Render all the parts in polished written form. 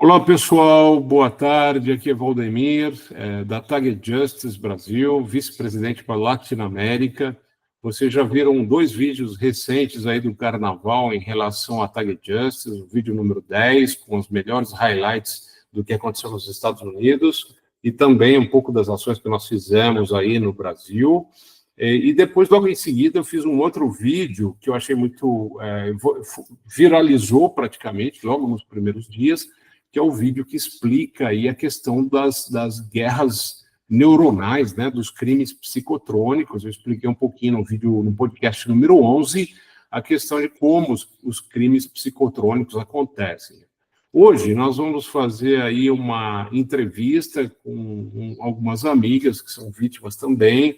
Olá, pessoal, boa tarde. Aqui é Valdemir, da Target Justice Brasil, vice-presidente para Latinoamérica. Vocês já viram dois vídeos recentes aí do Carnaval em relação à Target Justice, o vídeo número 10, com os melhores highlights do que aconteceu nos Estados Unidos, e também um pouco das ações que nós fizemos aí no Brasil. E depois, logo em seguida, eu fiz um outro vídeo que eu achei muito... viralizou praticamente, logo nos primeiros dias, que é o vídeo que explica aí a questão das guerras neuronais, né, dos crimes psicotrônicos. Eu expliquei um pouquinho no vídeo, no podcast número 11, a questão de como os crimes psicotrônicos acontecem. Hoje, nós vamos fazer aí uma entrevista com algumas amigas que são vítimas também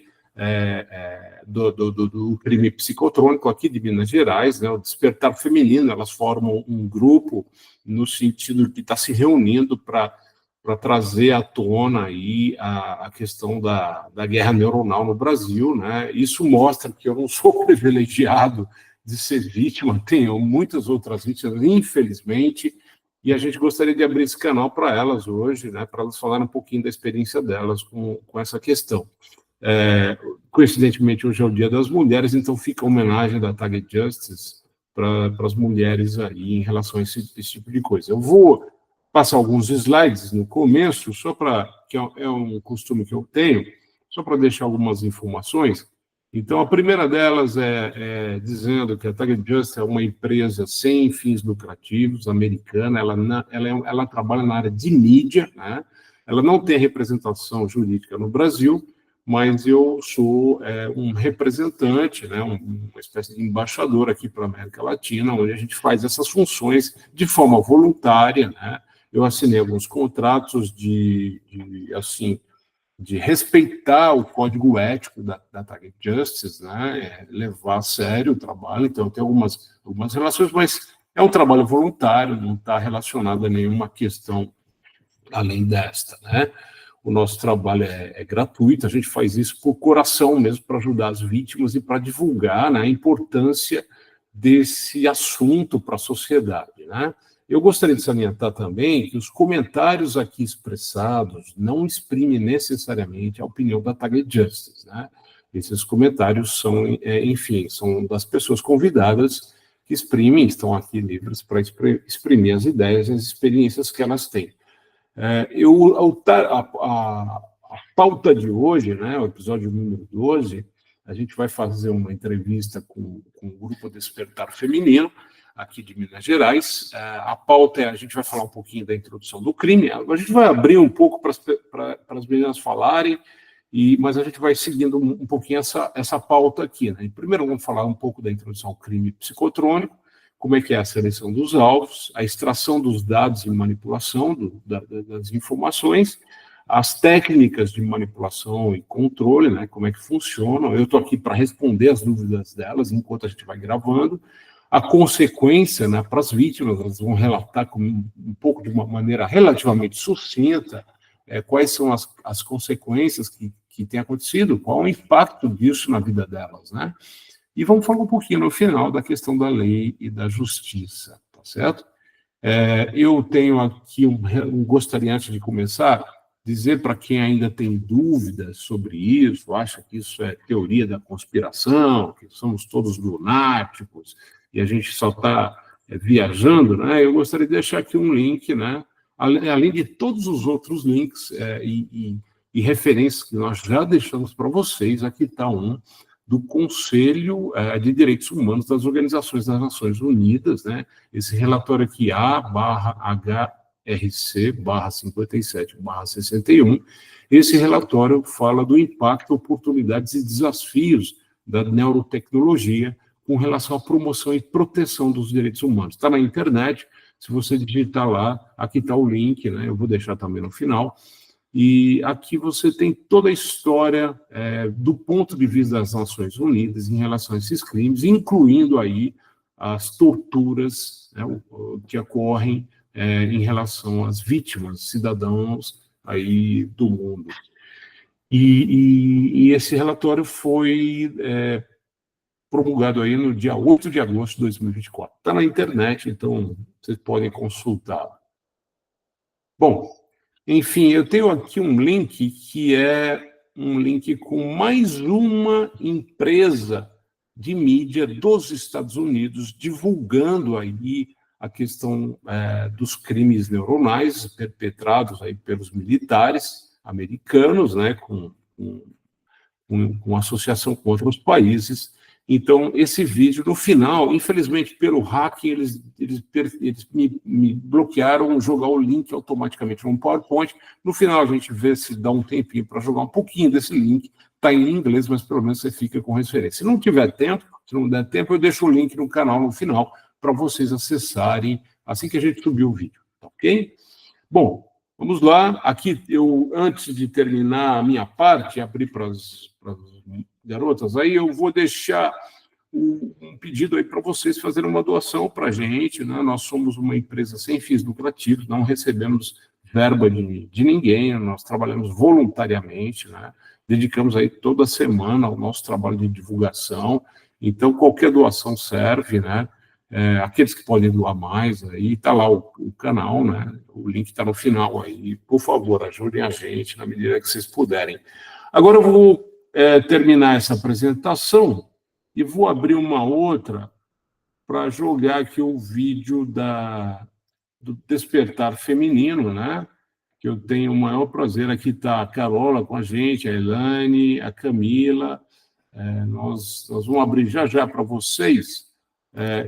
do crime psicotrônico aqui de Minas Gerais, né, o Despertar Feminino. Elas formam um grupo no sentido de que está se reunindo para trazer à tona aí a questão da guerra neuronal no Brasil, né? Isso mostra que eu não sou privilegiado de ser vítima, tenho muitas outras vítimas, infelizmente, e a gente gostaria de abrir esse canal para elas hoje, né, para elas falarem um pouquinho da experiência delas com essa questão. Coincidentemente, hoje é o Dia das Mulheres, então fica a homenagem da Target Justice para as mulheres aí em relação a esse tipo de coisa. Eu vou passar alguns slides no começo, só para, que é um costume que eu tenho, só para deixar algumas informações. Então, a primeira delas é dizendo que a Target Justice é uma empresa sem fins lucrativos, americana. Ela trabalha na área de mídia, né? Ela não tem representação jurídica no Brasil, mas eu sou um representante, né, uma espécie de embaixador aqui para a América Latina, onde a gente faz essas funções de forma voluntária, né? Eu assinei alguns contratos de respeitar o código ético da Target Justice, né, levar a sério o trabalho. Então, eu tenho algumas relações, mas é um trabalho voluntário, não está relacionado a nenhuma questão além desta, né? O nosso trabalho é gratuito, a gente faz isso por coração mesmo, para ajudar as vítimas e para divulgar, né, a importância desse assunto para a sociedade, né? Eu gostaria de salientar também que os comentários aqui expressados não exprimem necessariamente a opinião da Target Justice, né? Esses comentários são, enfim, são das pessoas convidadas que exprimem, estão aqui livres para exprimir as ideias e as experiências que elas têm. A pauta de hoje, né, o episódio número 12, a gente vai fazer uma entrevista com o Grupo Despertar Feminino, aqui de Minas Gerais. A pauta a gente vai falar um pouquinho da introdução do crime, a gente vai abrir um pouco para as meninas falarem, mas a gente vai seguindo um pouquinho essa pauta aqui, né? Primeiro vamos falar um pouco da introdução ao crime psicotrônico, como é que é a seleção dos alvos, a extração dos dados e manipulação das informações, as técnicas de manipulação e controle, né, como é que funcionam. Eu estou aqui para responder as dúvidas delas enquanto a gente vai gravando. A consequência, né, para as vítimas, elas vão relatar um pouco de uma maneira relativamente sucinta quais são as consequências que têm acontecido, qual o impacto disso na vida delas, né? E vamos falar um pouquinho no final da questão da lei e da justiça, tá certo? Eu tenho aqui, gostaria, antes de começar, dizer para quem ainda tem dúvidas sobre isso, acha que isso é teoria da conspiração, que somos todos lunáticos e a gente só está viajando, né? Eu gostaria de deixar aqui um link, né? Além de todos os outros links e referências que nós já deixamos para vocês, aqui está um do Conselho de Direitos Humanos das Organizações das Nações Unidas, né? Esse relatório aqui, A/HRC/57/61, esse relatório fala do impacto, oportunidades e desafios da neurotecnologia com relação à promoção e proteção dos direitos humanos. Está na internet, se você digitar lá, aqui está o link, né? Eu vou deixar também no final. E aqui você tem toda a história do ponto de vista das Nações Unidas em relação a esses crimes, incluindo aí as torturas, né, que ocorrem em relação às vítimas, cidadãos aí do mundo. E esse relatório foi promulgado aí no dia 8 de agosto de 2024. Está na internet, então vocês podem consultar. Bom, enfim, eu tenho aqui um link que é um link com mais uma empresa de mídia dos Estados Unidos divulgando aí a questão dos crimes neuronais perpetrados aí pelos militares americanos, né, com associação com outros países. Então, esse vídeo, no final, infelizmente, pelo hacking, eles me bloquearam jogar o link automaticamente no PowerPoint. No final, a gente vê se dá um tempinho para jogar um pouquinho desse link. Está em inglês, mas pelo menos você fica com referência. Se não tiver tempo, se não der tempo, eu deixo o link no canal no final para vocês acessarem assim que a gente subir o vídeo, tá ok? Bom, vamos lá. Aqui, antes de terminar a minha parte, abrir para as garotas, aí eu vou deixar um pedido aí para vocês fazerem uma doação para a gente, né? Nós somos uma empresa sem fins lucrativos, não recebemos verba de ninguém, nós trabalhamos voluntariamente, né? Dedicamos aí toda semana ao nosso trabalho de divulgação, então qualquer doação serve, né? Aqueles que podem doar mais, aí está lá o canal, né? O link está no final aí. Por favor, ajudem a gente na medida que vocês puderem. Agora eu vou terminar essa apresentação e vou abrir uma outra para jogar aqui o vídeo do Despertar Feminino, né? Que eu tenho o maior prazer. Aqui está a Carola com a gente, a Elaine, a Camila. Nós vamos abrir já para vocês.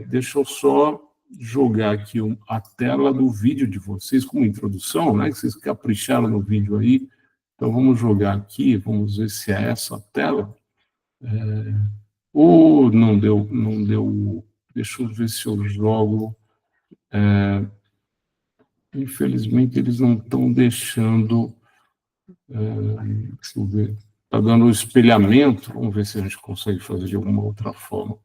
Deixa eu só jogar aqui a tela do vídeo de vocês como introdução, né? Que vocês capricharam no vídeo aí. Então, vamos jogar aqui, vamos ver se é essa tela. Não deu. Deixa eu ver se eu jogo. Infelizmente, eles não estão deixando. Deixa eu ver. Está dando um espelhamento. Vamos ver se a gente consegue fazer de alguma outra forma.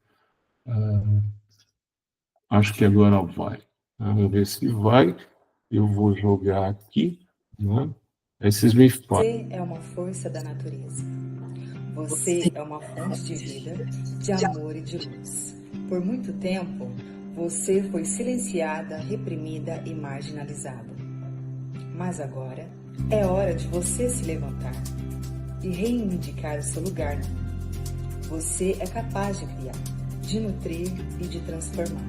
Acho que agora vai. Vamos ver se vai. Eu vou jogar aqui, né? Aí vocês me falam. Você é uma força da natureza. Você é uma fonte de vida, de amor e de luz. Por muito tempo, você foi silenciada, reprimida e marginalizada. Mas agora é hora de você se levantar e reivindicar o seu lugar no mundo. Você é capaz de criar, de nutrir e de transformar.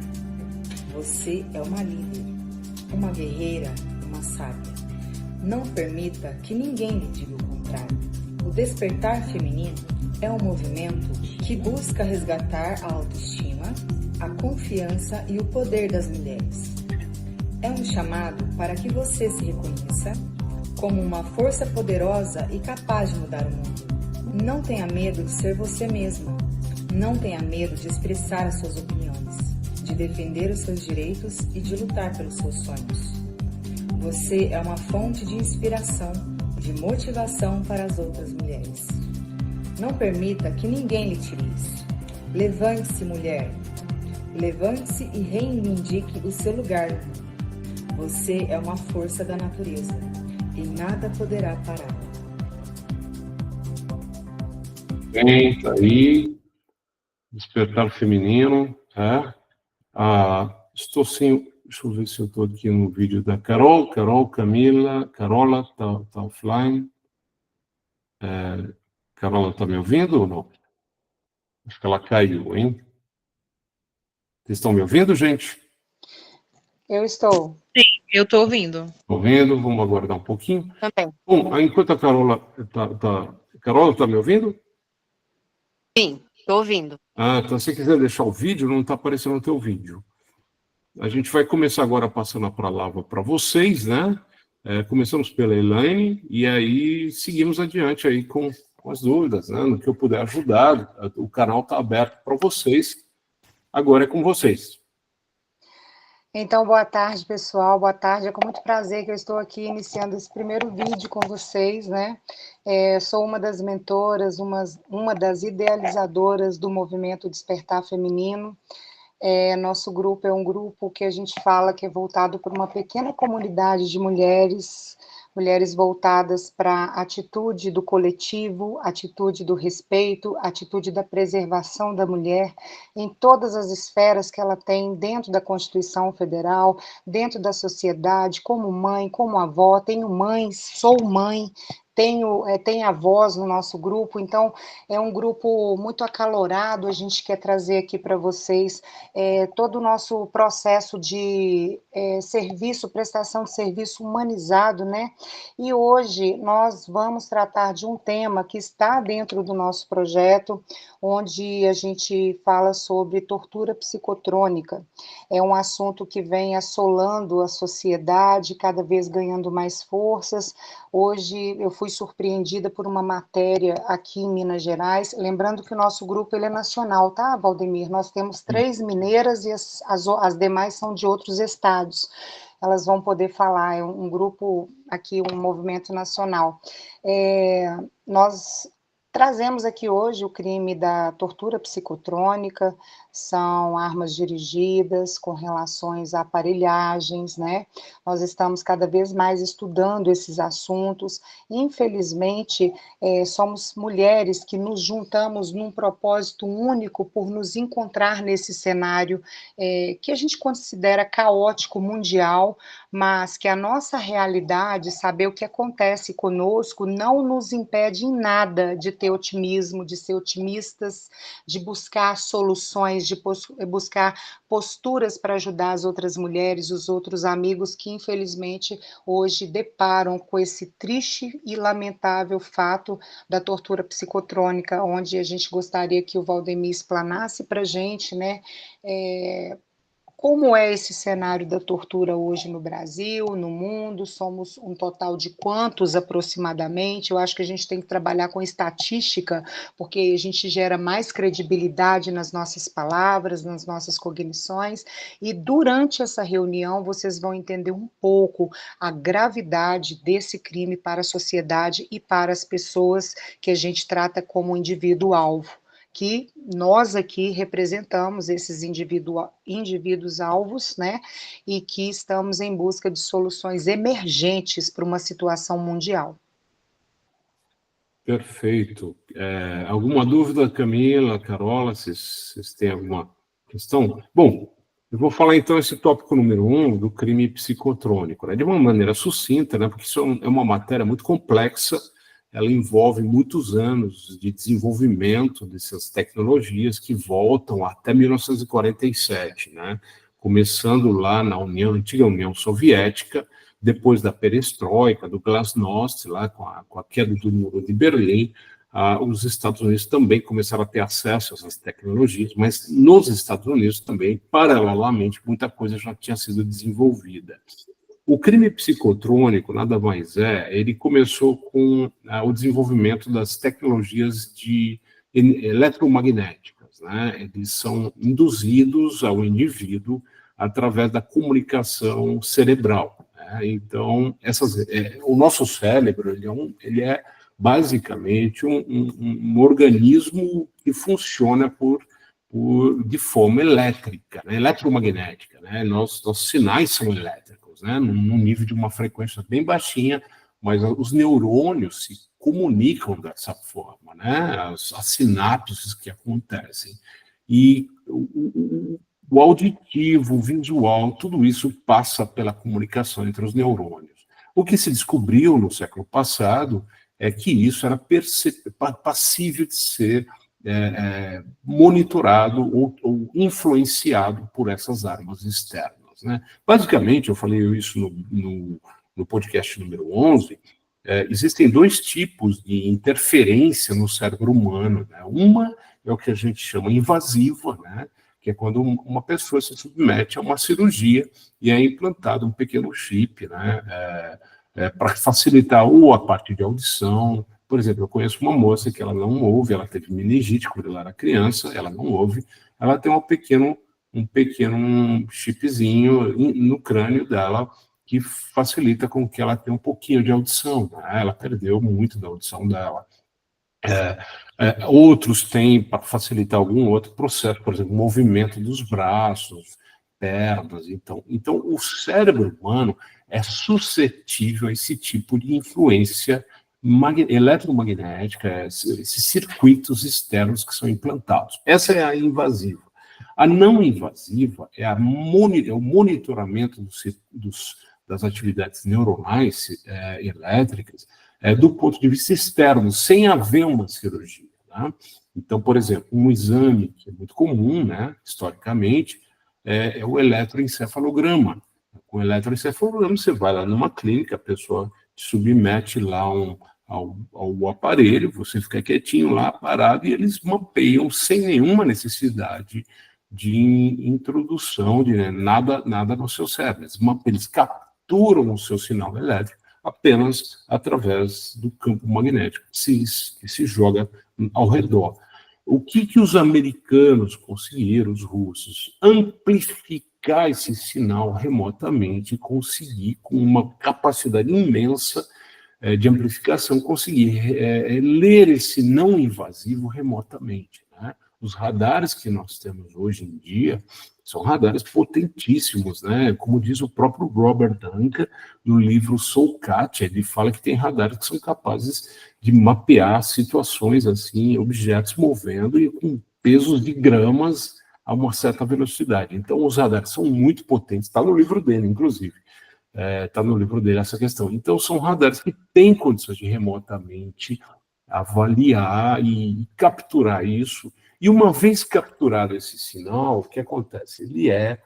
Você é uma líder, uma guerreira, uma sábia. Não permita que ninguém lhe diga o contrário. O Despertar Feminino é um movimento que busca resgatar a autoestima, a confiança e o poder das mulheres. É um chamado para que você se reconheça como uma força poderosa e capaz de mudar o mundo. Não tenha medo de ser você mesma. Não tenha medo de expressar as suas opiniões, de defender os seus direitos e de lutar pelos seus sonhos. Você é uma fonte de inspiração, de motivação para as outras mulheres. Não permita que ninguém lhe tire isso. Levante-se, mulher. Levante-se e reivindique o seu lugar no mundo. Você é uma força da natureza e nada poderá parar. Bem, tá aí. Despertar Feminino, tá? Estou sem. Deixa eu ver se eu estou aqui no vídeo da Carol, Camila, Carola, tá offline. Carola, está me ouvindo ou não? Acho que ela caiu, hein? Vocês estão me ouvindo, gente? Eu estou. Sim, eu estou ouvindo. Estou ouvindo, vamos aguardar um pouquinho. Também. Bom, enquanto a Carola Carola, está me ouvindo? Sim, estou ouvindo. Então se quiser deixar o vídeo, não está aparecendo o teu vídeo. A gente vai começar agora passando a palavra para vocês, né? Começamos pela Elaine e aí seguimos adiante aí com as dúvidas, né? No que eu puder ajudar. O canal está aberto para vocês. Agora é com vocês. Então, boa tarde, pessoal. Boa tarde. É com muito prazer que eu estou aqui iniciando esse primeiro vídeo com vocês, né? Sou uma das mentoras, uma das idealizadoras do movimento Despertar Feminino. Nosso grupo é um grupo que a gente fala que é voltado para uma pequena comunidade de mulheres mulheres voltadas para a atitude do coletivo, atitude do respeito, atitude da preservação da mulher em todas as esferas que ela tem dentro da Constituição Federal, dentro da sociedade, como mãe, como avó. Tenho mães, sou mãe, tem avós no nosso grupo, então é um grupo muito acalorado. A gente quer trazer aqui para vocês todo o nosso processo de serviço, prestação de serviço humanizado, né? E hoje nós vamos tratar de um tema que está dentro do nosso projeto, onde a gente fala sobre tortura psicotrônica. É um assunto que vem assolando a sociedade, cada vez ganhando mais forças. Hoje eu fui surpreendida por uma matéria aqui em Minas Gerais, lembrando que o nosso grupo ele é nacional, tá, Valdemir? Nós temos 3 mineiras e as demais são de outros estados. Elas vão poder falar, é um grupo aqui, um movimento nacional. Nós trazemos aqui hoje o crime da tortura psicotrônica, são armas dirigidas com relações a aparelhagens, né? Nós estamos cada vez mais estudando esses assuntos. Infelizmente, somos mulheres que nos juntamos num propósito único por nos encontrar nesse cenário que a gente considera caótico mundial, mas que a nossa realidade, saber o que acontece conosco, não nos impede em nada de ter otimismo, de ser otimistas, de buscar soluções, de buscar posturas para ajudar as outras mulheres, os outros amigos que, infelizmente, hoje deparam com esse triste e lamentável fato da tortura psicotrônica, onde a gente gostaria que o Valdemir explanasse para a gente, né, como é esse cenário da tortura hoje no Brasil, no mundo? Somos um total de quantos aproximadamente? Eu acho que a gente tem que trabalhar com estatística, porque a gente gera mais credibilidade nas nossas palavras, nas nossas cognições, e durante essa reunião vocês vão entender um pouco a gravidade desse crime para a sociedade e para as pessoas que a gente trata como indivíduo-alvo, que nós aqui representamos esses indivíduos alvos, né, e que estamos em busca de soluções emergentes para uma situação mundial. Perfeito. Alguma dúvida, Camila, Carola, vocês têm alguma questão? Bom, eu vou falar então esse tópico número 1 do crime psicotrônico, né, de uma maneira sucinta, né, porque isso é uma matéria muito complexa. Ela envolve muitos anos de desenvolvimento dessas tecnologias que voltam até 1947, né? Começando lá na antiga União Soviética, depois da perestroika, do glasnost, lá com a queda do Muro de Berlim, os Estados Unidos também começaram a ter acesso a essas tecnologias, mas nos Estados Unidos também, paralelamente, muita coisa já tinha sido desenvolvida. O crime psicotrônico, nada mais ele começou com o desenvolvimento das tecnologias eletromagnéticas, né? Eles são induzidos ao indivíduo através da comunicação cerebral, né? Então, o nosso cérebro ele é basicamente um organismo que funciona de forma elétrica, né? Eletromagnética, né? Nossos sinais são elétricos, né, num nível de uma frequência bem baixinha, mas os neurônios se comunicam dessa forma, né, as sinapses que acontecem. E o auditivo, o visual, tudo isso passa pela comunicação entre os neurônios. O que se descobriu no século passado é que isso era passível de ser monitorado ou influenciado por essas armas externas, né? Basicamente, eu falei isso no podcast número 11, existem 2 tipos de interferência no cérebro humano, né? Uma é o que a gente chama invasiva, né? Que é quando uma pessoa se submete a uma cirurgia e é implantado um pequeno chip, né? Para facilitar ou a parte de audição. Por exemplo, eu conheço uma moça que ela não ouve, ela teve meningite quando ela era criança, ela não ouve, ela tem um pequeno chipzinho no crânio dela que facilita com que ela tenha um pouquinho de audição, né? Ela perdeu muito da audição dela. Outros têm para facilitar algum outro processo, por exemplo, movimento dos braços, pernas. Então o cérebro humano é suscetível a esse tipo de influência eletromagnética, esses circuitos externos que são implantados. Essa é a invasiva. A não invasiva é, é o monitoramento das atividades neuronais elétricas do ponto de vista externo, sem haver uma cirurgia. Tá? Então, por exemplo, um exame que é muito comum, né, historicamente, é o eletroencefalograma. Com o eletroencefalograma, você vai lá numa clínica, a pessoa te submete lá ao aparelho, você fica quietinho lá, parado, e eles mapeiam sem nenhuma necessidade de introdução de nada no seu cérebro. Eles capturam o seu sinal elétrico apenas através do campo magnético que se joga ao redor. O que os americanos conseguiram, os russos? Amplificar esse sinal remotamente, conseguir, com uma capacidade imensa de amplificação, conseguir ler esse não invasivo remotamente. Né? Os radares que nós temos hoje em dia são radares potentíssimos, né? Como diz o próprio Robert Duncan no livro Soul Cat, ele fala que tem radares que são capazes de mapear situações assim, objetos movendo e com pesos de gramas a uma certa velocidade. Então, os radares são muito potentes, está no livro dele, inclusive. Está no livro dele essa questão. Então, são radares que têm condições de remotamente avaliar e capturar isso. E uma vez capturado esse sinal, o que acontece? Ele é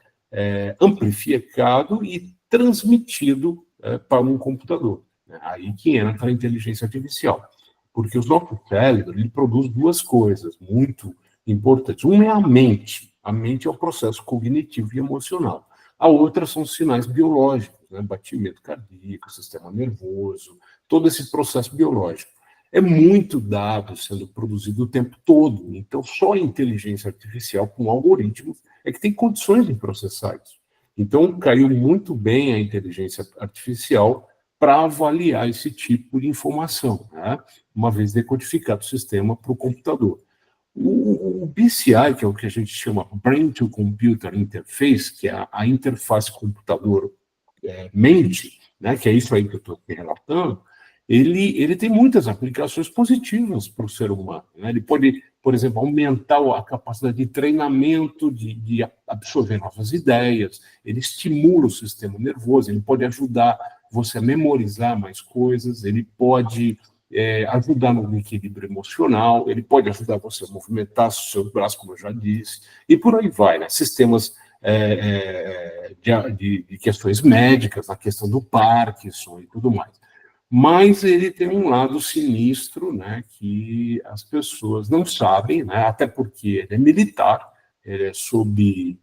amplificado e transmitido para um computador. Né? Aí que entra a inteligência artificial. Porque o nosso cérebro ele produz duas coisas muito importantes. Uma é a mente. A mente é o processo cognitivo e emocional. A outra são os sinais biológicos, né? Batimento cardíaco, sistema nervoso, todo esse processo biológico. É muito dado sendo produzido o tempo todo. Então, só a inteligência artificial com algoritmos é que tem condições de processar isso. Então, caiu muito bem a inteligência artificial para avaliar esse tipo de informação, né? Uma vez decodificado o sistema para o computador. O BCI, que é o que a gente chama Brain to Computer Interface, que é a interface computador-mente, né, que é isso aí que eu estou relatando, ele tem muitas aplicações positivas para o ser humano. Né? Ele pode, por exemplo, aumentar a capacidade de treinamento, de absorver novas ideias, ele estimula o sistema nervoso, ele pode ajudar você a memorizar mais coisas, ele pode ajudar no equilíbrio emocional, ele pode ajudar você a movimentar os seus braços, como eu já disse, e por aí vai, né? Sistemas de questões médicas, a questão do Parkinson e tudo mais. Mas ele tem um lado sinistro, né, que as pessoas não sabem, né, até porque ele é militar, ele é sob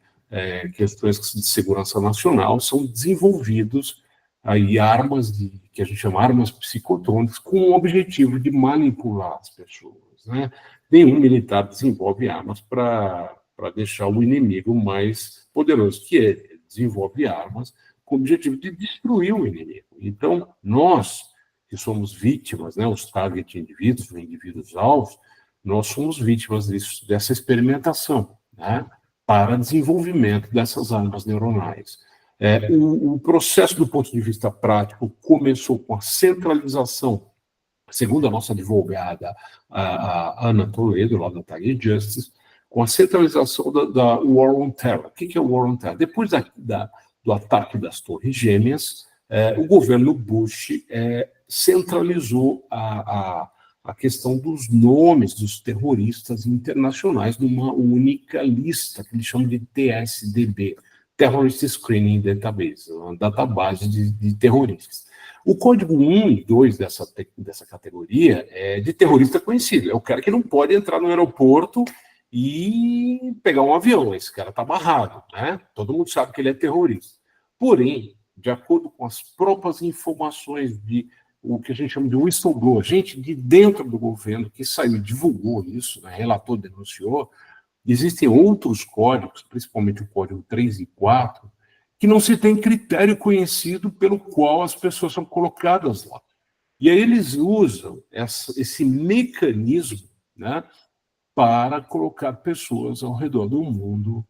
questões de segurança nacional, são desenvolvidos aí armas que a gente chama armas psicotrônicas com o objetivo de manipular as pessoas, né? Nenhum militar desenvolve armas para deixar o inimigo mais poderoso que ele. Ele desenvolve armas com o objetivo de destruir o inimigo. Então, nós que somos vítimas, né, os target indivíduos, os indivíduos-alvos, nós somos vítimas dessa experimentação, né, para desenvolvimento dessas armas neuronais. O processo, do ponto de vista prático, começou com a centralização, segundo a nossa advogada, a Ana Toledo, lá da Target Justice, com a centralização da War on Terror. O que é o War on Terror? Depois do ataque das Torres Gêmeas, o governo Bush centralizou a questão dos nomes dos terroristas internacionais numa única lista, que eles chamam de TSDB, Terrorist Screening Database, uma database de terroristas. O código 1 e 2 dessa categoria é de terrorista conhecido, é o cara que não pode entrar no aeroporto e pegar um avião, esse cara está amarrado, né? Todo mundo sabe que ele é terrorista. Porém, de acordo com as próprias informações de o que a gente chama de whistleblower, gente de dentro do governo que saiu e divulgou isso, né, relatou, denunciou, existem outros códigos, principalmente o código 3 e 4, que não se tem critério conhecido pelo qual as pessoas são colocadas lá. E aí eles usam esse mecanismo, né, para colocar pessoas ao redor do mundo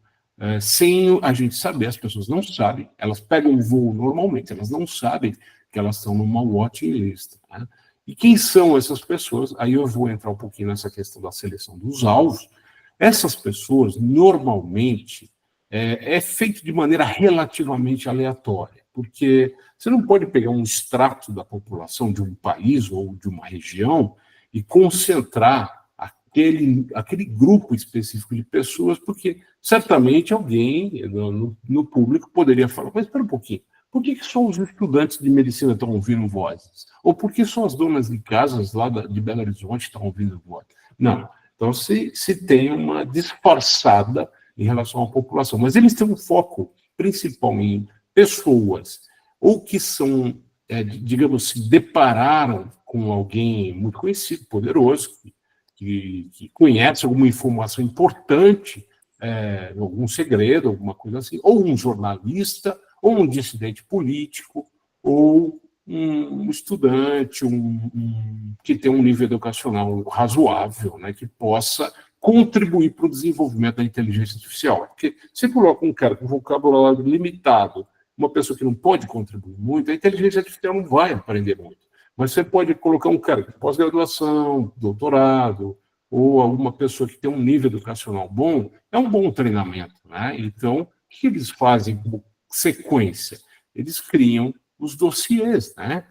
sem a gente saber. As pessoas não sabem, elas pegam um voo normalmente, elas não sabem que elas estão numa watching list. Né? E quem são essas pessoas? Aí eu vou entrar um pouquinho nessa questão da seleção dos alvos. Essas pessoas, normalmente, é feito de maneira relativamente aleatória, porque você não pode pegar um extrato da população de um país ou de uma região e concentrar aquele grupo específico de pessoas, porque certamente alguém no público poderia falar, mas espera um pouquinho, por que só os estudantes de medicina estão ouvindo vozes? Ou por que só as donas de casas lá de Belo Horizonte estão ouvindo vozes? Não. Então, se tem uma disfarçada em relação à população. Mas eles têm um foco principal em pessoas, ou que são, digamos, se depararam com alguém muito conhecido, poderoso, que conhece alguma informação importante, algum segredo, alguma coisa assim, ou um jornalista, ou um dissidente político, ou um estudante, que tem um nível educacional razoável, né, que possa contribuir para o desenvolvimento da inteligência artificial. Porque você coloca um cara com vocabulário limitado, uma pessoa que não pode contribuir muito, a inteligência artificial não vai aprender muito. Mas você pode colocar um cara com pós-graduação, doutorado, ou alguma pessoa que tem um nível educacional bom, é um bom treinamento. Né? Então, o que eles fazem como sequência? Eles criam os dossiês, né?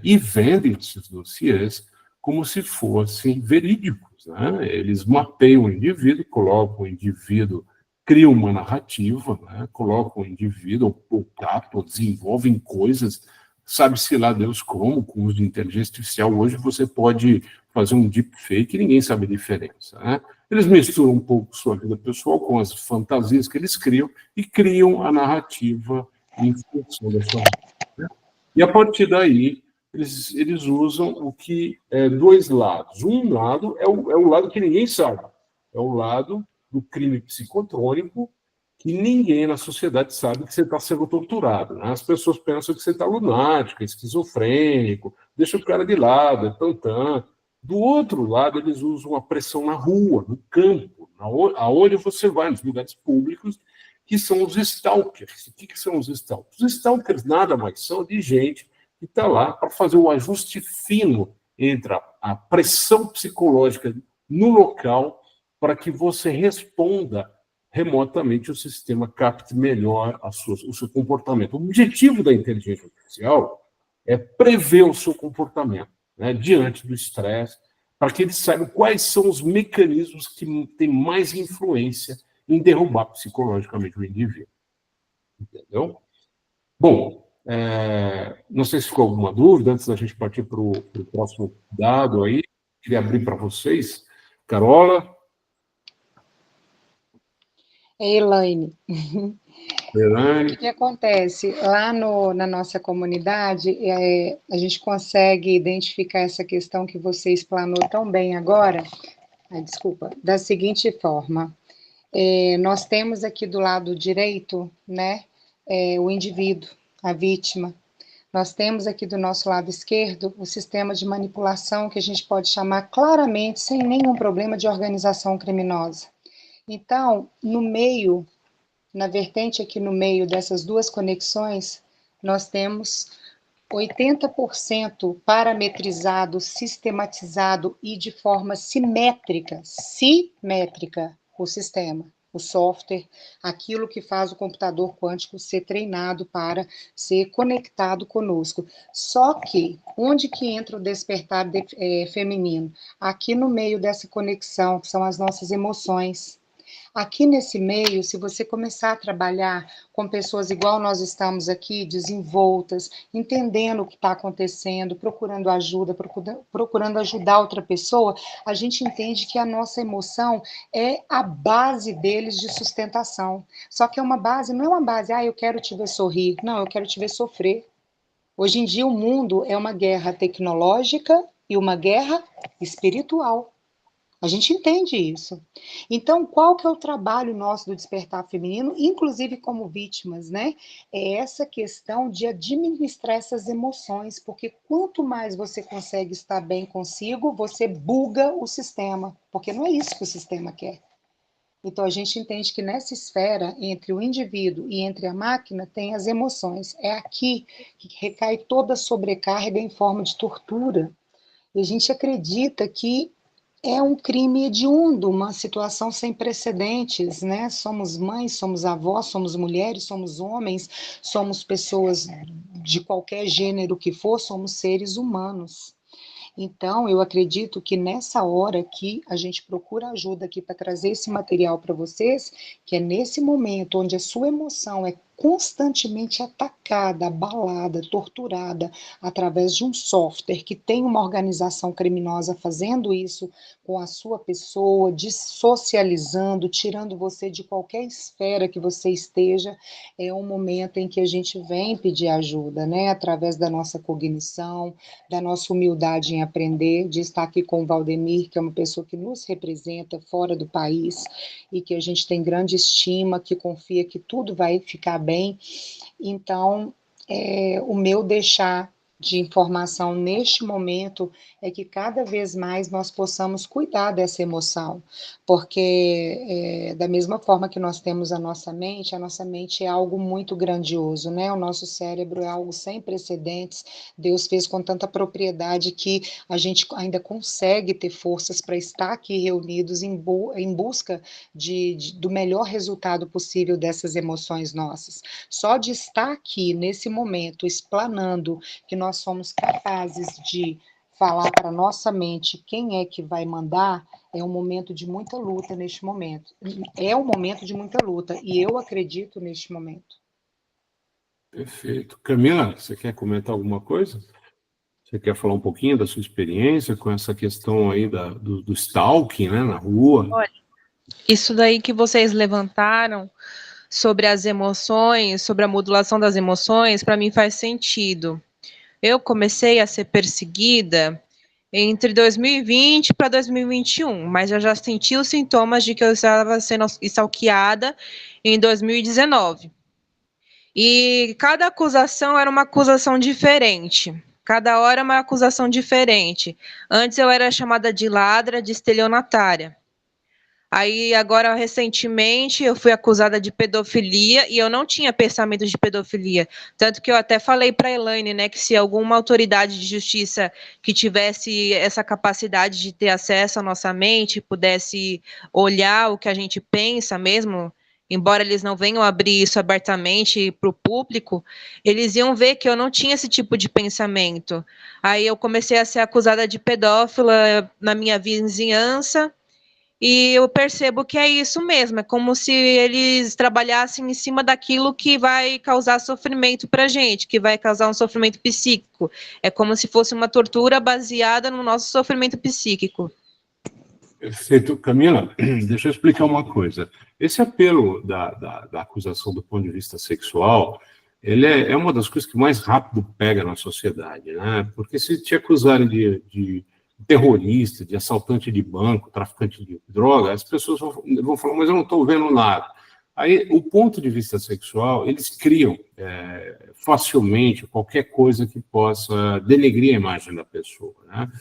E vendem esses dossiês como se fossem verídicos. Né? Eles mapeiam o indivíduo, colocam o indivíduo, criam uma narrativa, né? Colocam o indivíduo, ou captam, desenvolvem coisas, sabe-se lá Deus como, com o uso de inteligência artificial. Hoje você pode fazer um deepfake e ninguém sabe a diferença. Né? Eles misturam um pouco sua vida pessoal com as fantasias que eles criam e criam a narrativa em função da sua vida. Né? E a partir daí, eles usam o que dois lados. Um lado é o lado que ninguém sabe, é o lado do crime psicotrônico, que ninguém na sociedade sabe que você está sendo torturado. Né? As pessoas pensam que você está lunático, esquizofrênico, deixa o cara de lado, é tantã. Do outro lado, eles usam a pressão na rua, no campo, aonde você vai, nos lugares públicos, que são os stalkers. O que são os stalkers? Os stalkers nada mais são de gente que está lá para fazer o ajuste fino entre a pressão psicológica no local para que você responda remotamente, o sistema capte melhor o seu comportamento. O objetivo da inteligência artificial é prever o seu comportamento, né, diante do estresse, para que ele saiba quais são os mecanismos que têm mais influência em derrubar psicologicamente o indivíduo. Entendeu? Bom, não sei se ficou alguma dúvida, antes da gente partir para o próximo dado aí, queria abrir para vocês. Carola? Elaine. Elaine? O que acontece? Lá na nossa comunidade, a gente consegue identificar essa questão que você explanou tão bem agora, desculpa, da seguinte forma. Nós temos aqui do lado direito, né, o indivíduo, a vítima. Nós temos aqui do nosso lado esquerdo o sistema de manipulação que a gente pode chamar claramente, sem nenhum problema, de organização criminosa. Então, no meio, na vertente aqui no meio dessas duas conexões, nós temos 80% parametrizado, sistematizado e de forma simétrica o sistema, o software, aquilo que faz o computador quântico ser treinado para ser conectado conosco. Só que, onde que entra o despertar feminino? Aqui no meio dessa conexão, que são as nossas emoções. Aqui nesse meio, se você começar a trabalhar com pessoas igual nós estamos aqui, desenvoltas, entendendo o que está acontecendo, procurando ajuda, procurando ajudar outra pessoa, a gente entende que a nossa emoção é a base deles de sustentação. Só que é uma base, não é uma base, eu quero te ver sorrir. Não, eu quero te ver sofrer. Hoje em dia o mundo é uma guerra tecnológica e uma guerra espiritual. A gente entende isso. Então, qual que é o trabalho nosso do despertar feminino, inclusive como vítimas, né? É essa questão de administrar essas emoções, porque quanto mais você consegue estar bem consigo, você buga o sistema, porque não é isso que o sistema quer. Então, a gente entende que nessa esfera, entre o indivíduo e entre a máquina, tem as emoções. É aqui que recai toda a sobrecarga em forma de tortura. E a gente acredita que é um crime hediondo, uma situação sem precedentes, né? Somos mães, somos avós, somos mulheres, somos homens, somos pessoas de qualquer gênero que for, somos seres humanos. Então, eu acredito que nessa hora que a gente procura ajuda aqui para trazer esse material para vocês, que é nesse momento onde a sua emoção é constantemente atacada, abalada, torturada através de um software que tem uma organização criminosa fazendo isso com a sua pessoa, dessocializando, tirando você de qualquer esfera que você esteja, é um momento em que a gente vem pedir ajuda, né? Através da nossa cognição, da nossa humildade em aprender, de estar aqui com o Valdemir, que é uma pessoa que nos representa fora do país e que a gente tem grande estima, que confia que tudo vai ficar bem. Então, o meu deixar de informação neste momento é que cada vez mais nós possamos cuidar dessa emoção, porque da mesma forma que nós temos a nossa mente é algo muito grandioso, né? O nosso cérebro é algo sem precedentes, Deus fez com tanta propriedade que a gente ainda consegue ter forças para estar aqui reunidos em busca do melhor resultado possível dessas emoções nossas. Só de estar aqui, nesse momento, explanando que nós somos capazes de falar para nossa mente quem é que vai mandar, é um momento de muita luta neste momento. É um momento de muita luta, e eu acredito neste momento. Perfeito. Camila, você quer comentar alguma coisa? Você quer falar um pouquinho da sua experiência com essa questão aí do stalking, né, na rua? Olha, isso daí que vocês levantaram sobre as emoções, sobre a modulação das emoções, para mim faz sentido. Eu comecei a ser perseguida entre 2020 para 2021, mas eu já senti os sintomas de que eu estava sendo stalkeada em 2019. E cada acusação era uma acusação diferente. Cada hora uma acusação diferente. Antes eu era chamada de ladra, de estelionatária. Aí, agora, recentemente, eu fui acusada de pedofilia e eu não tinha pensamento de pedofilia. Tanto que eu até falei para a Elaine, né, que se alguma autoridade de justiça que tivesse essa capacidade de ter acesso à nossa mente, pudesse olhar o que a gente pensa mesmo, embora eles não venham abrir isso abertamente para o público, eles iam ver que eu não tinha esse tipo de pensamento. Aí eu comecei a ser acusada de pedófila na minha vizinhança, e eu percebo que é isso mesmo, é como se eles trabalhassem em cima daquilo que vai causar sofrimento para a gente, que vai causar um sofrimento psíquico. É como se fosse uma tortura baseada no nosso sofrimento psíquico. Perfeito. Camila, deixa eu explicar uma coisa. Esse apelo da acusação do ponto de vista sexual, ele é uma das coisas que mais rápido pega na sociedade, né? Porque se te acusarem de terrorista, de assaltante de banco, traficante de droga, as pessoas vão falar, mas eu não estou vendo nada. Aí, o ponto de vista sexual, eles criam facilmente qualquer coisa que possa denegrir a imagem da pessoa, né?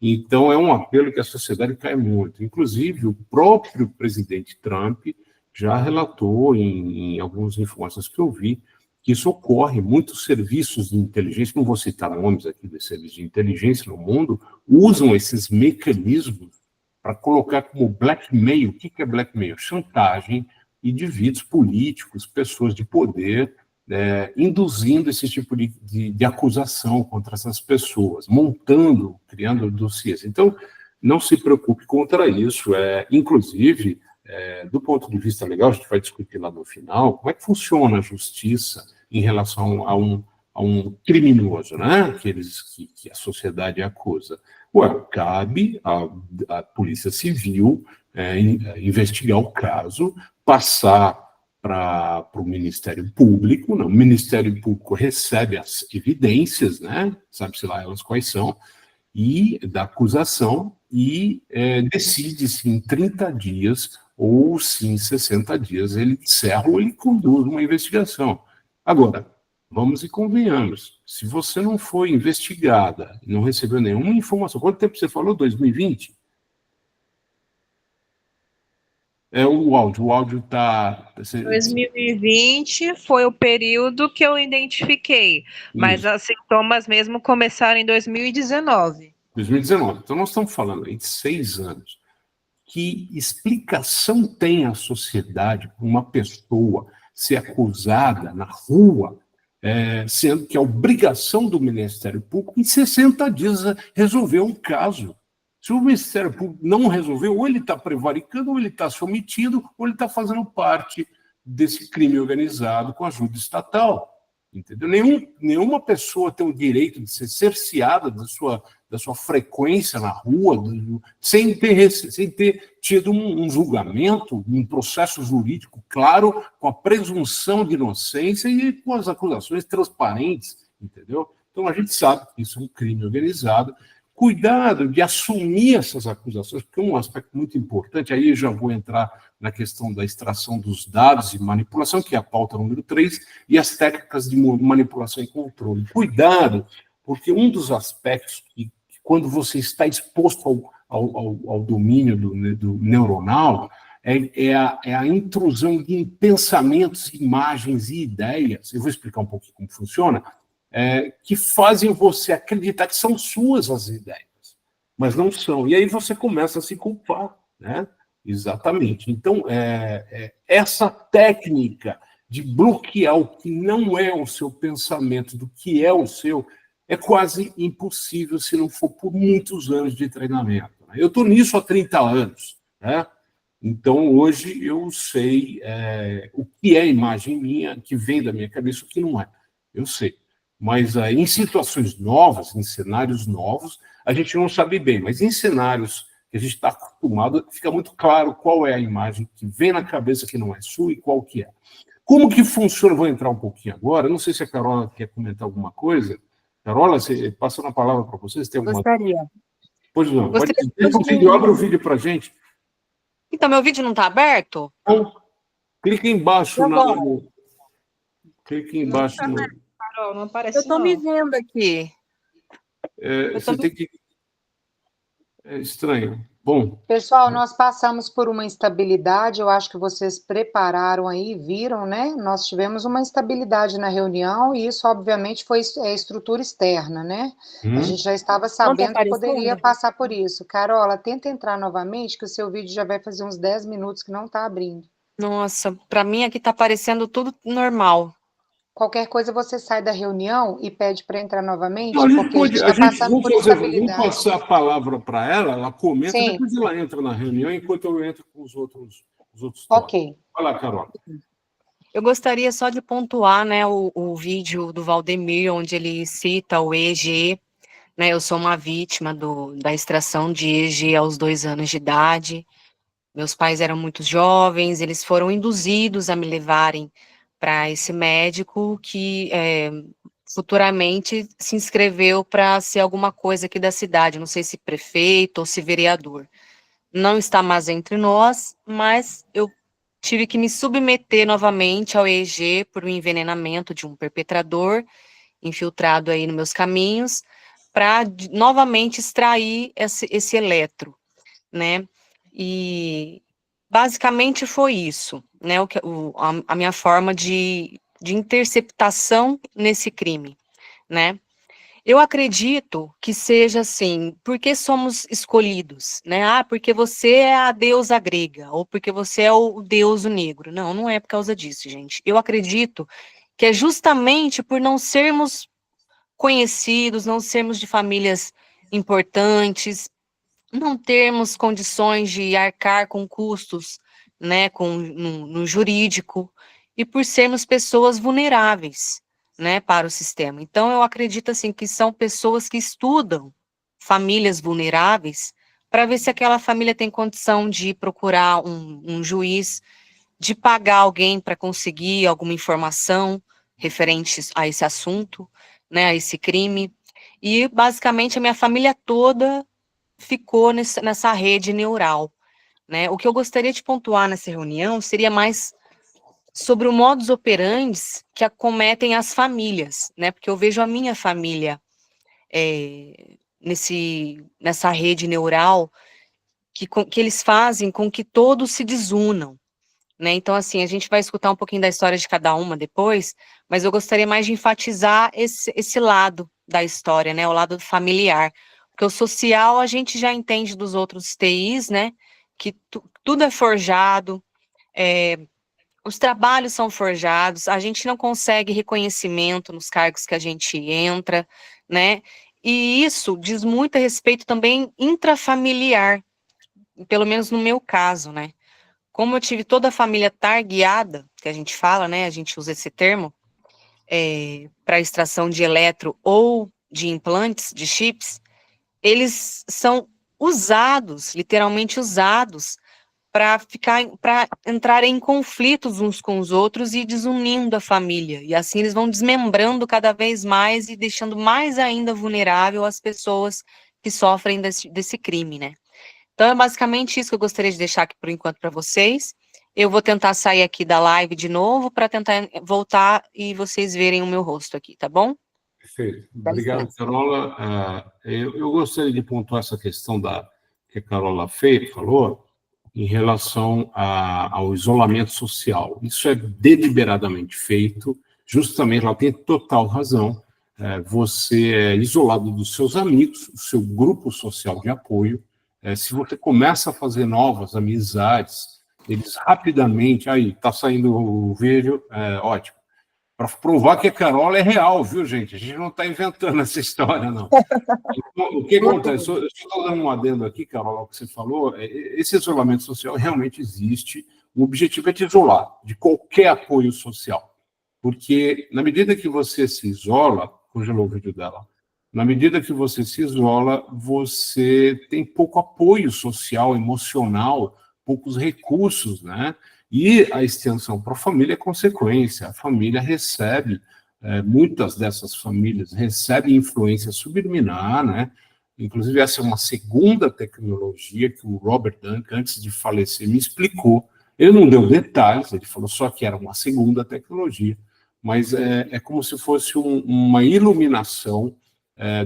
Então, é um apelo que a sociedade cai muito. Inclusive, o próprio presidente Trump já relatou em algumas informações que eu vi que isso ocorre. Muitos serviços de inteligência, não vou citar nomes aqui de serviços de inteligência no mundo, usam esses mecanismos para colocar como blackmail. O que é blackmail? Chantagem, indivíduos políticos, pessoas de poder, induzindo esse tipo de acusação contra essas pessoas, montando, criando dossiês. Então, não se preocupe contra isso. Inclusive, do ponto de vista legal, a gente vai discutir lá no final, como é que funciona a justiça em relação a um criminoso, né, que a sociedade acusa. Cabe à Polícia Civil investigar o caso, passar para o Ministério Público, o Ministério Público recebe as evidências, né, sabe-se lá elas quais são, e da acusação, e decide se em 30 dias ou se em 60 dias ele encerra ou ele conduz uma investigação. Agora, vamos e convenhamos, se você não foi investigada, não recebeu nenhuma informação, quanto tempo você falou? 2020? O áudio está... 2020 foi o período que eu identifiquei, mas os sintomas mesmo começaram em 2019. 2019. Então, nós estamos falando aí de 6 anos. Que explicação tem a sociedade para uma pessoa ser acusada na rua, sendo que a obrigação do Ministério Público, em 60 dias, resolver um caso? Se o Ministério Público não resolveu, ou ele está prevaricando, ou ele está se omitindo, ou ele está fazendo parte desse crime organizado com ajuda estatal. Entendeu? Nenhuma pessoa tem o direito de ser cerceada da sua frequência na rua, sem ter tido um julgamento, um processo jurídico claro, com a presunção de inocência e com as acusações transparentes, entendeu? Então, a gente sabe que isso é um crime organizado. Cuidado de assumir essas acusações, porque é um aspecto muito importante, aí eu já vou entrar na questão da extração dos dados e manipulação, que é a pauta número 3, e as técnicas de manipulação e controle. Cuidado, porque um dos aspectos que quando você está exposto ao domínio do neuronal, é a intrusão de pensamentos, imagens e ideias. Eu vou explicar um pouquinho como funciona, que fazem você acreditar que são suas as ideias, mas não são. E aí você começa a se culpar, né? Exatamente. Então, essa técnica de bloquear o que não é o seu pensamento do que é o seu, é quase impossível se não for por muitos anos de treinamento. Eu estou nisso há 30 anos, né? Então, hoje, eu sei o que é imagem minha, que vem da minha cabeça, o que não é. Eu sei. Mas em situações novas, em cenários novos, a gente não sabe bem. Mas em cenários que a gente está acostumado, fica muito claro qual é a imagem que vem na cabeça que não é sua e qual que é. Como que funciona? Vou entrar um pouquinho agora. Não sei se a Carola quer comentar alguma coisa. Carola, passando a palavra para vocês, tem alguma... Gostaria. Pois não, pode Gostaria dizer o vídeo, abre o vídeo para a gente. Então, meu vídeo não está aberto? Então, clique embaixo clique embaixo Não, no... Carol, não aparece, Eu estou me vendo aqui. Você tem que... É estranho. Bom... Pessoal, nós passamos por uma instabilidade, eu acho que vocês prepararam aí, viram, né? Nós tivemos uma instabilidade na reunião e isso, obviamente, foi estrutura externa, né? A gente já estava sabendo que poderia passar por isso. Carola, tenta entrar novamente, que o seu vídeo já vai fazer uns 10 minutos que não está abrindo. Nossa, para mim aqui está aparecendo tudo normal. Qualquer coisa você sai da reunião e pede para entrar novamente, Não, porque a gente está passando por instabilidade. Vamos passar a palavra para ela comenta, Sim. Depois ela entra na reunião, enquanto eu entro com os outros Ok. Vai lá, Carol. Eu gostaria só de pontuar, né, o vídeo do Valdemir, onde ele cita o EEG, né, eu sou uma vítima da extração de EEG aos 2 anos de idade. Meus pais eram muito jovens, eles foram induzidos a me levarem para esse médico que futuramente se inscreveu para ser alguma coisa aqui da cidade, não sei se prefeito ou se vereador. Não está mais entre nós, mas eu tive que me submeter novamente ao EEG por um envenenamento de um perpetrador infiltrado aí nos meus caminhos, para novamente extrair esse eletro, né? E basicamente foi isso, né? A minha forma de interceptação nesse crime, né? Eu acredito que seja assim, porque somos escolhidos, né? Ah, porque você é a deusa grega, ou porque você é o deus negro. Não, não é por causa disso, gente. Eu acredito que é justamente por não sermos conhecidos, não sermos de famílias importantes, não termos condições de arcar com custos, né, no jurídico, e por sermos pessoas vulneráveis, né, para o sistema. Então, eu acredito, assim, que são pessoas que estudam famílias vulneráveis para ver se aquela família tem condição de procurar um juiz, de pagar alguém para conseguir alguma informação referente a esse assunto, né, a esse crime. E, basicamente, a minha família toda ficou nessa rede neural, né? O que eu gostaria de pontuar nessa reunião seria mais sobre o modus operandi que acometem as famílias, né? Porque eu vejo a minha família nessa rede neural que eles fazem com que todos se desunam, né? Então, assim, a gente vai escutar um pouquinho da história de cada uma depois, mas eu gostaria mais de enfatizar esse lado da história, né? O lado familiar. Porque o social a gente já entende dos outros TIs, né? Que tudo é forjado, os trabalhos são forjados, a gente não consegue reconhecimento nos cargos que a gente entra, né? E isso diz muito a respeito também intrafamiliar, pelo menos no meu caso, né? Como eu tive toda a família targueada, que a gente fala, né? A gente usa esse termo, para extração de eletro ou de implantes, de chips, eles são usados, literalmente usados, para entrar em conflitos uns com os outros e desunindo a família. E assim eles vão desmembrando cada vez mais e deixando mais ainda vulnerável as pessoas que sofrem desse crime, né? Então é basicamente isso que eu gostaria de deixar aqui por enquanto para vocês. Eu vou tentar sair aqui da live de novo para tentar voltar e vocês verem o meu rosto aqui, tá bom? Perfeito. Obrigado, Carola. Eu gostaria de pontuar essa questão que a Carola falou em relação ao isolamento social. Isso é deliberadamente feito, justamente, ela tem total razão. Você é isolado dos seus amigos, do seu grupo social de apoio. Se você começa a fazer novas amizades, eles rapidamente... Aí, está saindo o vídeo, ótimo. Para provar que a Carola é real, viu, gente? A gente não está inventando essa história, não. Então, o que acontece? Eu estou dando um adendo aqui, Carola, ao que você falou. Esse isolamento social realmente existe. O objetivo é te isolar de qualquer apoio social. Porque, na medida que você se isola, congelou o vídeo dela, na medida que você se isola, você tem pouco apoio social, emocional, poucos recursos, né? E a extensão para a família é consequência. A família recebe, muitas dessas famílias recebem influência subliminar, né? Inclusive, essa é uma segunda tecnologia que o Robert Duncan, antes de falecer, me explicou. Ele não deu detalhes, ele falou só que era uma segunda tecnologia, mas é como se fosse uma iluminação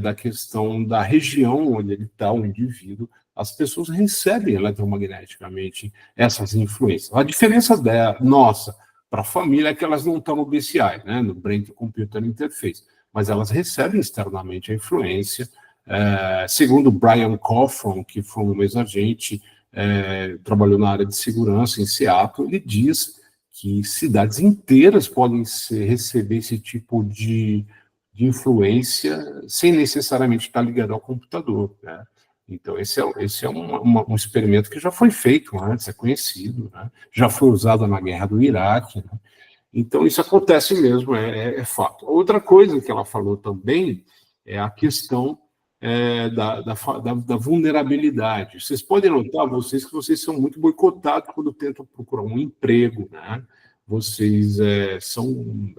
da questão da região onde ele está, o indivíduo. As pessoas recebem eletromagneticamente essas influências. A diferença nossa para a família é que elas não estão no BCI, né, no Brain to Computer Interface, mas elas recebem externamente a influência. Segundo Brian Coffron, que foi um ex-agente, trabalhou na área de segurança em Seattle, ele diz que cidades inteiras podem receber esse tipo de influência sem necessariamente estar ligado ao computador, né? Então, esse é um experimento que já foi feito antes, é conhecido, né? Já foi usado na guerra do Iraque, né? Então, isso acontece mesmo, é fato. Outra coisa que ela falou também é a questão da vulnerabilidade. Vocês podem notar, que vocês são muito boicotados quando tentam procurar um emprego, né? Vocês são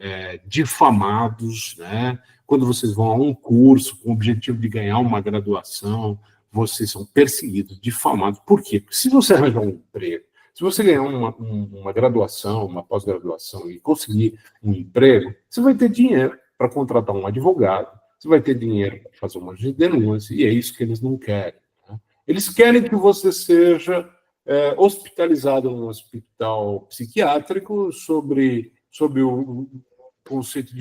difamados, né? Quando vocês vão a um curso com o objetivo de ganhar uma graduação, vocês são perseguidos, difamados. Por quê? Porque se você arranjar um emprego, se você ganhar uma graduação, uma pós-graduação e conseguir um emprego, você vai ter dinheiro para contratar um advogado, você vai ter dinheiro para fazer uma denúncia, e é isso que eles não querem, né? Eles querem que você seja hospitalizado num hospital psiquiátrico sobre o conceito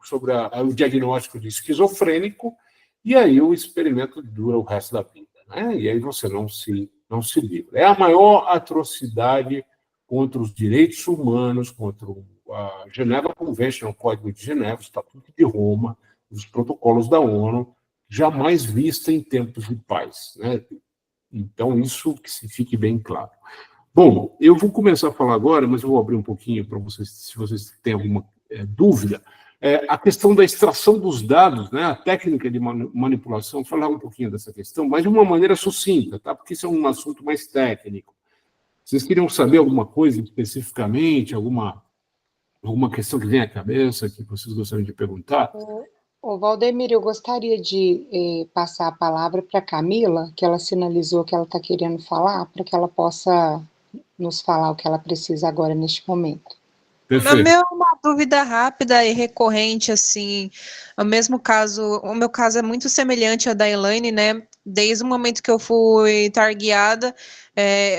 sobre o diagnóstico de esquizofrênico, e aí o experimento dura o resto da vida, né? E aí você não se livra. É a maior atrocidade contra os direitos humanos, contra a Geneva Convention, o Código de Geneva, o Estatuto de Roma, os protocolos da ONU, jamais vista em tempos de paz, né? Então, isso que se fique bem claro. Bom, eu vou começar a falar agora, mas eu vou abrir um pouquinho para vocês, se vocês têm alguma dúvida. A questão da extração dos dados, né, a técnica de manipulação, falar um pouquinho dessa questão, mas de uma maneira sucinta, tá? Porque isso é um assunto mais técnico. Vocês queriam saber alguma coisa especificamente, alguma questão que vem à cabeça, que vocês gostariam de perguntar? Ô, Valdemir, eu gostaria de passar a palavra para a Camila, que ela sinalizou que ela está querendo falar, para que ela possa nos falar o que ela precisa agora neste momento. Perfeito. Uma dúvida rápida e recorrente, assim, o meu caso é muito semelhante ao da Elaine, né? Desde o momento que eu fui targueada,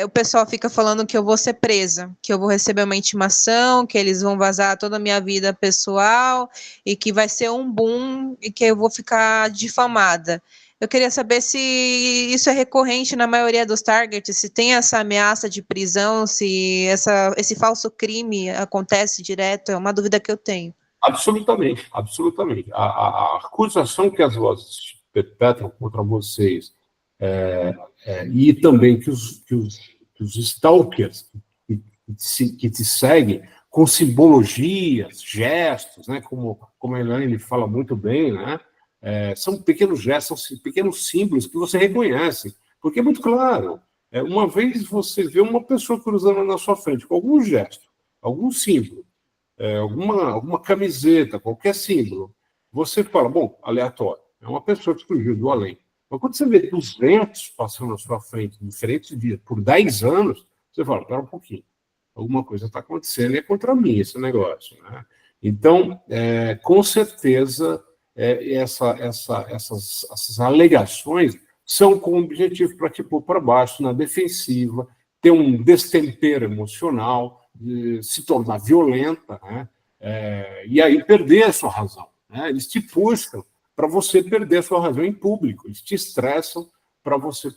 o pessoal fica falando que eu vou ser presa, que eu vou receber uma intimação, que eles vão vazar toda a minha vida pessoal e que vai ser um boom e que eu vou ficar difamada. Eu queria saber se isso é recorrente na maioria dos targets, se tem essa ameaça de prisão, se esse falso crime acontece direto, é uma dúvida que eu tenho. Absolutamente, absolutamente. A acusação que as vozes perpetram contra vocês e também que os stalkers que te seguem com simbologias, gestos, né, como a Elaine fala muito bem, né, são pequenos gestos, são pequenos símbolos que você reconhece, porque é muito claro. Uma vez você vê uma pessoa cruzando na sua frente com algum gesto, algum símbolo, alguma camiseta, qualquer símbolo, você fala, bom, aleatório, é uma pessoa que surgiu do além. Mas quando você vê 200 passando na sua frente, em diferentes dias, por 10 anos, você fala, espera um pouquinho, alguma coisa está acontecendo e é contra mim esse negócio, né? Então, com certeza, essas alegações são com o objetivo para te pôr para baixo, na defensiva, ter um destempero emocional, se tornar violenta, né? E aí perder a sua razão, né? Eles te puxam para você perder a sua razão em público, eles te estressam para você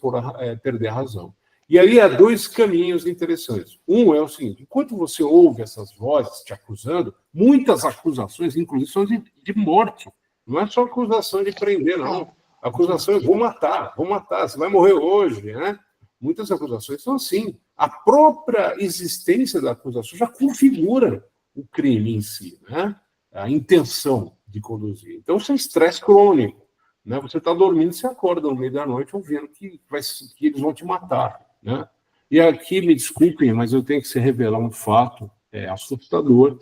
perder a razão. E aí há dois caminhos interessantes. Um é o seguinte, enquanto você ouve essas vozes te acusando, muitas acusações, inclusive, são de morte. Não é só acusação de prender, não. A acusação é vou matar, você vai morrer hoje, né? Muitas acusações são assim. A própria existência da acusação já configura o crime em si, né? A intenção de conduzir. Então, isso é estresse crônico, né? Você está dormindo, você acorda no meio da noite ouvindo que eles vão te matar, né? E aqui, me desculpem, mas eu tenho que se revelar um fato assustador.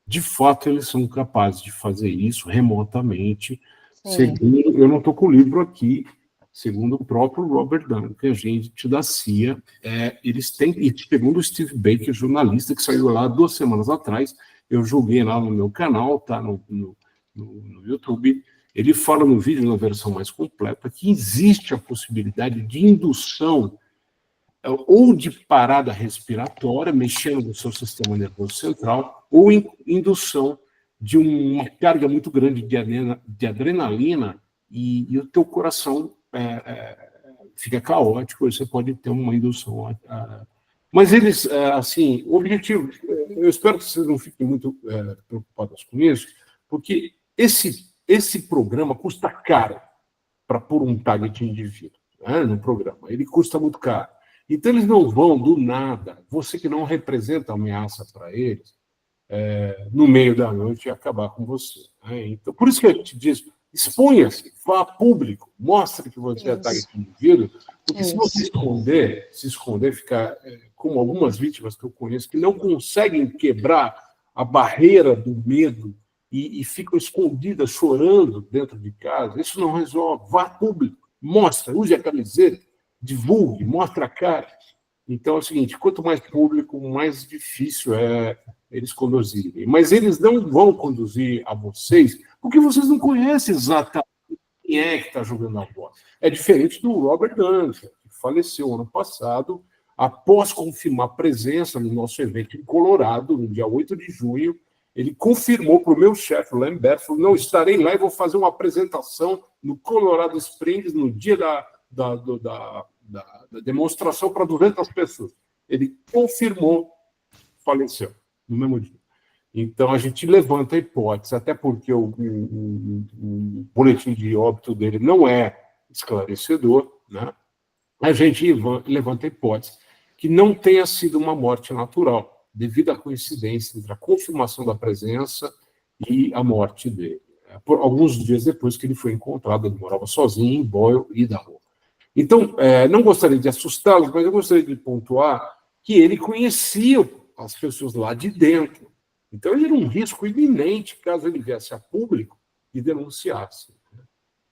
De fato, eles são capazes de fazer isso remotamente. Segundo, eu não estou com o livro aqui, segundo o próprio Robert Dunn, que a gente da CIA, eles têm, e segundo o Steve Baker, jornalista, que saiu lá 2 semanas atrás, eu joguei lá no meu canal, tá no YouTube, ele fala no vídeo, na versão mais completa, que existe a possibilidade de indução ou de parada respiratória, mexendo no seu sistema nervoso central, ou indução de uma carga muito grande de adrenalina e o teu coração fica caótico, e você pode ter uma indução. Mas eles, assim, o objetivo, eu espero que vocês não fiquem muito preocupados com isso, porque esse programa custa caro para pôr um target indivíduo, né, no programa. Ele custa muito caro. Então, eles não vão, do nada, você que não representa ameaça para eles, no meio da noite, acabar com você. Né? Então, por isso que eu te disse, exponha-se, vá a público, mostre que você é target indivíduo, porque se você se esconder, ficar como algumas vítimas que eu conheço, que não conseguem quebrar a barreira do medo e ficam escondidas, chorando dentro de casa, isso não resolve. Vá a público, mostre, use a camiseta, divulgue, mostre a cara. Então é o seguinte, quanto mais público, mais difícil é eles conduzirem. Mas eles não vão conduzir a vocês, porque vocês não conhecem exatamente quem é que está jogando a bola. É diferente do Robert Dunn, que faleceu ano passado, após confirmar presença no nosso evento em Colorado, no dia 8 de junho, ele confirmou para o meu chefe, Lambert, falou, não, estarei lá e vou fazer uma apresentação no Colorado Springs no dia da demonstração para 200 pessoas. Ele confirmou, faleceu no mesmo dia. Então, a gente levanta a hipótese, até porque o boletim de óbito dele não é esclarecedor, né? A gente levanta a hipótese que não tenha sido uma morte natural, devido à coincidência entre a confirmação da presença e a morte dele. Por alguns dias depois que ele foi encontrado, ele morava sozinho em Boyle, Idaho. Então, não gostaria de assustá-los, mas eu gostaria de pontuar que ele conhecia as pessoas lá de dentro. Então, ele era um risco iminente caso ele viesse a público e denunciasse.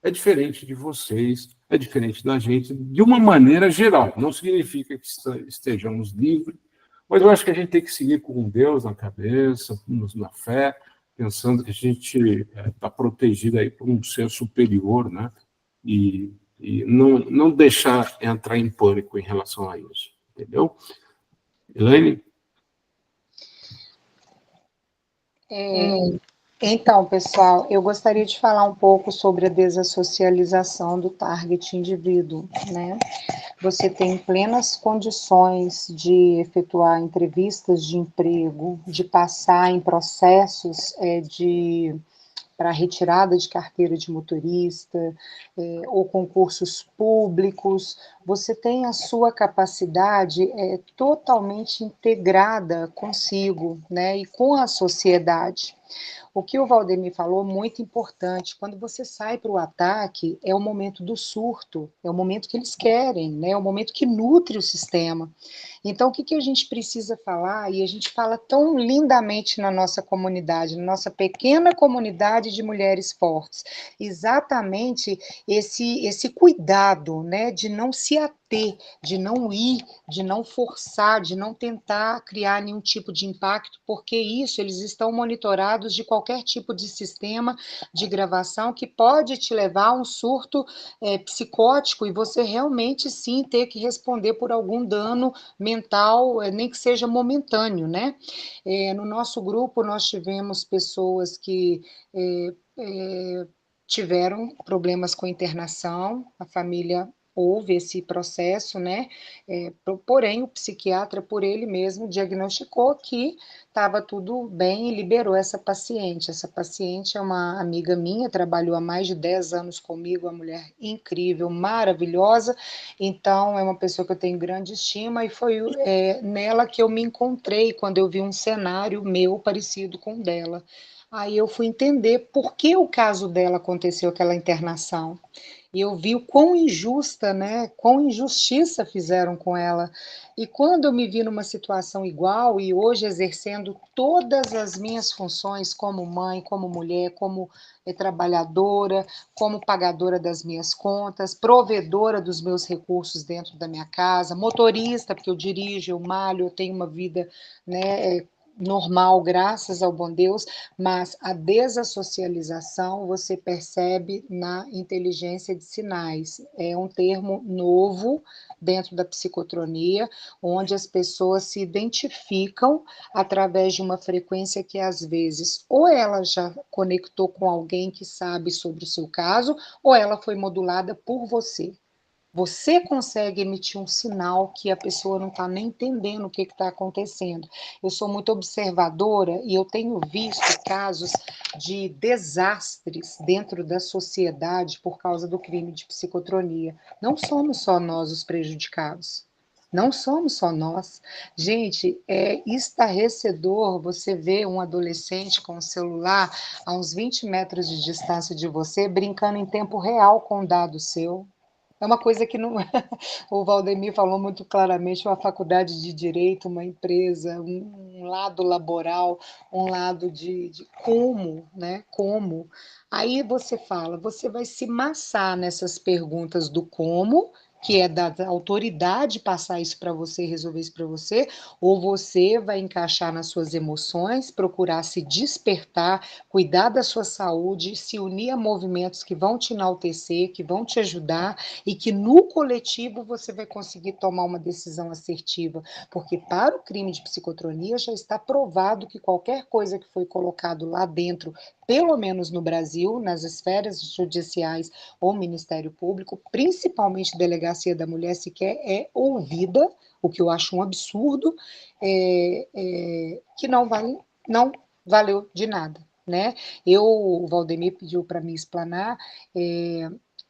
É diferente de vocês, é diferente da gente, de uma maneira geral. Não significa que estejamos livres, mas eu acho que a gente tem que seguir com Deus na cabeça, na fé, pensando que a gente está protegido aí por um ser superior, né? E E não deixar entrar em pânico em relação a isso, entendeu? Elaine? Então, pessoal, eu gostaria de falar um pouco sobre a desassocialização do target indivíduo, né? Você tem plenas condições de efetuar entrevistas de emprego, de passar em processos para retirada de carteira de motorista, ou concursos públicos, você tem a sua capacidade totalmente integrada consigo, né, e com a sociedade. O que o Valdemir falou, muito importante, quando você sai para o ataque, é o momento do surto, é o momento que eles querem, né? É o momento que nutre o sistema. Então, o que a gente precisa falar, e a gente fala tão lindamente na nossa comunidade, na nossa pequena comunidade de mulheres fortes, exatamente esse cuidado, né, de não se ater, de não ir, de não forçar, de não tentar criar nenhum tipo de impacto, porque isso, eles estão monitorados de qualquer tipo de sistema de gravação que pode te levar a um surto psicótico e você realmente sim ter que responder por algum dano mental, nem que seja momentâneo, né? No nosso grupo nós tivemos pessoas que tiveram problemas com internação, a família houve esse processo, né? Porém, o psiquiatra, por ele mesmo, diagnosticou que estava tudo bem e liberou essa paciente. Essa paciente é uma amiga minha, trabalhou há mais de 10 anos comigo, uma mulher incrível, maravilhosa, então é uma pessoa que eu tenho grande estima e foi nela que eu me encontrei quando eu vi um cenário meu parecido com o dela. Aí eu fui entender por que o caso dela aconteceu, aquela internação. E eu vi o quão injusta, né, quão injustiça fizeram com ela. E quando eu me vi numa situação igual, e hoje exercendo todas as minhas funções como mãe, como mulher, como trabalhadora, como pagadora das minhas contas, provedora dos meus recursos dentro da minha casa, motorista, porque eu dirijo, eu malho, eu tenho uma vida, né, normal, graças ao bom Deus, mas a desassocialização você percebe na inteligência de sinais. É um termo novo dentro da psicotronia, onde as pessoas se identificam através de uma frequência que às vezes ou ela já conectou com alguém que sabe sobre o seu caso, ou ela foi modulada por você. Você consegue emitir um sinal que a pessoa não está nem entendendo o que está acontecendo. Eu sou muito observadora e eu tenho visto casos de desastres dentro da sociedade por causa do crime de psicotronia. Não somos só nós os prejudicados. Não somos só nós. Gente, é estarrecedor você ver um adolescente com o celular a uns 20 metros de distância de você, brincando em tempo real com um dado seu. É uma coisa que não. O Valdemir falou muito claramente: uma faculdade de direito, uma empresa, um lado laboral, um lado de como, né? Como. Aí você fala, você vai se maçar nessas perguntas do como, que é da autoridade passar isso para você, resolver isso para você, ou você vai encaixar nas suas emoções, procurar se despertar, cuidar da sua saúde, se unir a movimentos que vão te enaltecer, que vão te ajudar e que no coletivo você vai conseguir tomar uma decisão assertiva, porque para o crime de psicotronia já está provado que qualquer coisa que foi colocado lá dentro, pelo menos no Brasil, nas esferas judiciais ou Ministério Público, principalmente Delegacia da Mulher, sequer é ouvida, o que eu acho um absurdo, que não valeu de nada. Né? O Valdemir pediu para me explanar,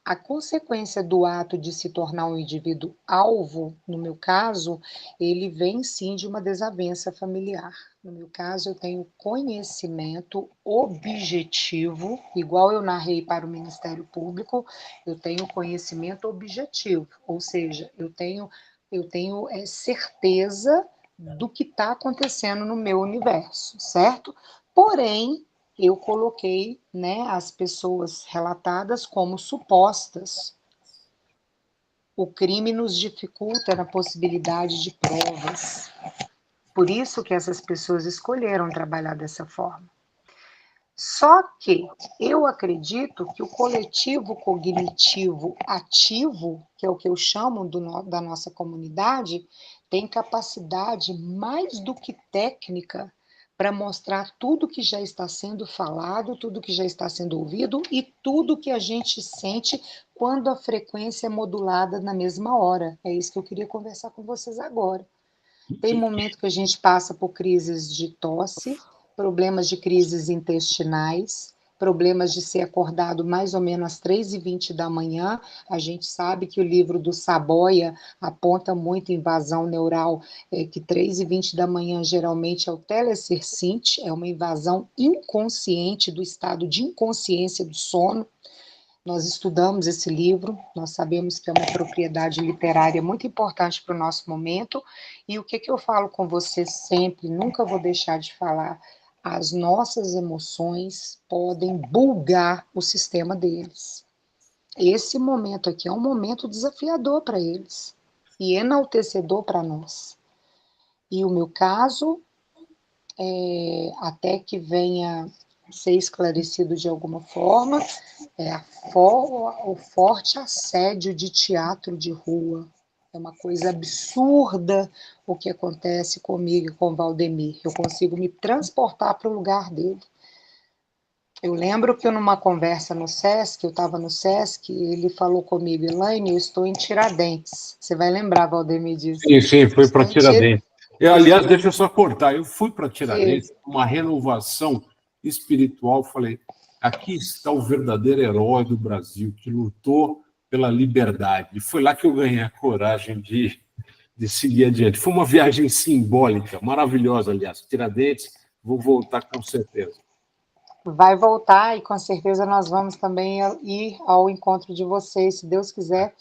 a consequência do ato de se tornar um indivíduo alvo, no meu caso, ele vem sim de uma desavença familiar. No meu caso, eu tenho conhecimento objetivo, igual eu narrei para o Ministério Público, eu tenho conhecimento objetivo, ou seja, eu tenho certeza do que está acontecendo no meu universo, certo? Porém, eu coloquei, né, as pessoas relatadas como supostas. O crime nos dificulta na possibilidade de provas. Por isso que essas pessoas escolheram trabalhar dessa forma. Só que eu acredito que o coletivo cognitivo ativo, que é o que eu chamo da nossa comunidade, tem capacidade mais do que técnica para mostrar tudo que já está sendo falado, tudo que já está sendo ouvido e tudo que a gente sente quando a frequência é modulada na mesma hora. É isso que eu queria conversar com vocês agora. Tem momento que a gente passa por crises de tosse, problemas de crises intestinais, problemas de ser acordado mais ou menos às 3h20 da manhã. A gente sabe que o livro do Saboia aponta muito invasão neural, que 3h20 da manhã geralmente é o telecircinte, é uma invasão inconsciente do estado de inconsciência do sono. Nós estudamos esse livro, nós sabemos que é uma propriedade literária muito importante para o nosso momento, e o que eu falo com você sempre, nunca vou deixar de falar, as nossas emoções podem bugar o sistema deles. Esse momento aqui é um momento desafiador para eles, e enaltecedor para nós. E o meu caso, até que venha ser esclarecido de alguma forma, o forte assédio de teatro de rua. É uma coisa absurda o que acontece comigo e com o Valdemir. Eu consigo me transportar para o lugar dele. Eu lembro que numa conversa no Sesc, eu estava no Sesc, ele falou comigo, Elaine, eu estou em Tiradentes. Você vai lembrar, Valdemir, disso. Sim, sim, foi para Tiradentes. Aliás, Estou... deixa eu só cortar. Eu fui para Tiradentes, uma renovação espiritual. Falei, aqui está o verdadeiro herói do Brasil, que lutou pela liberdade. E foi lá que eu ganhei a coragem de seguir adiante. Foi uma viagem simbólica, maravilhosa, aliás. Tiradentes, vou voltar com certeza. Vai voltar e com certeza nós vamos também ir ao encontro de vocês, se Deus quiser.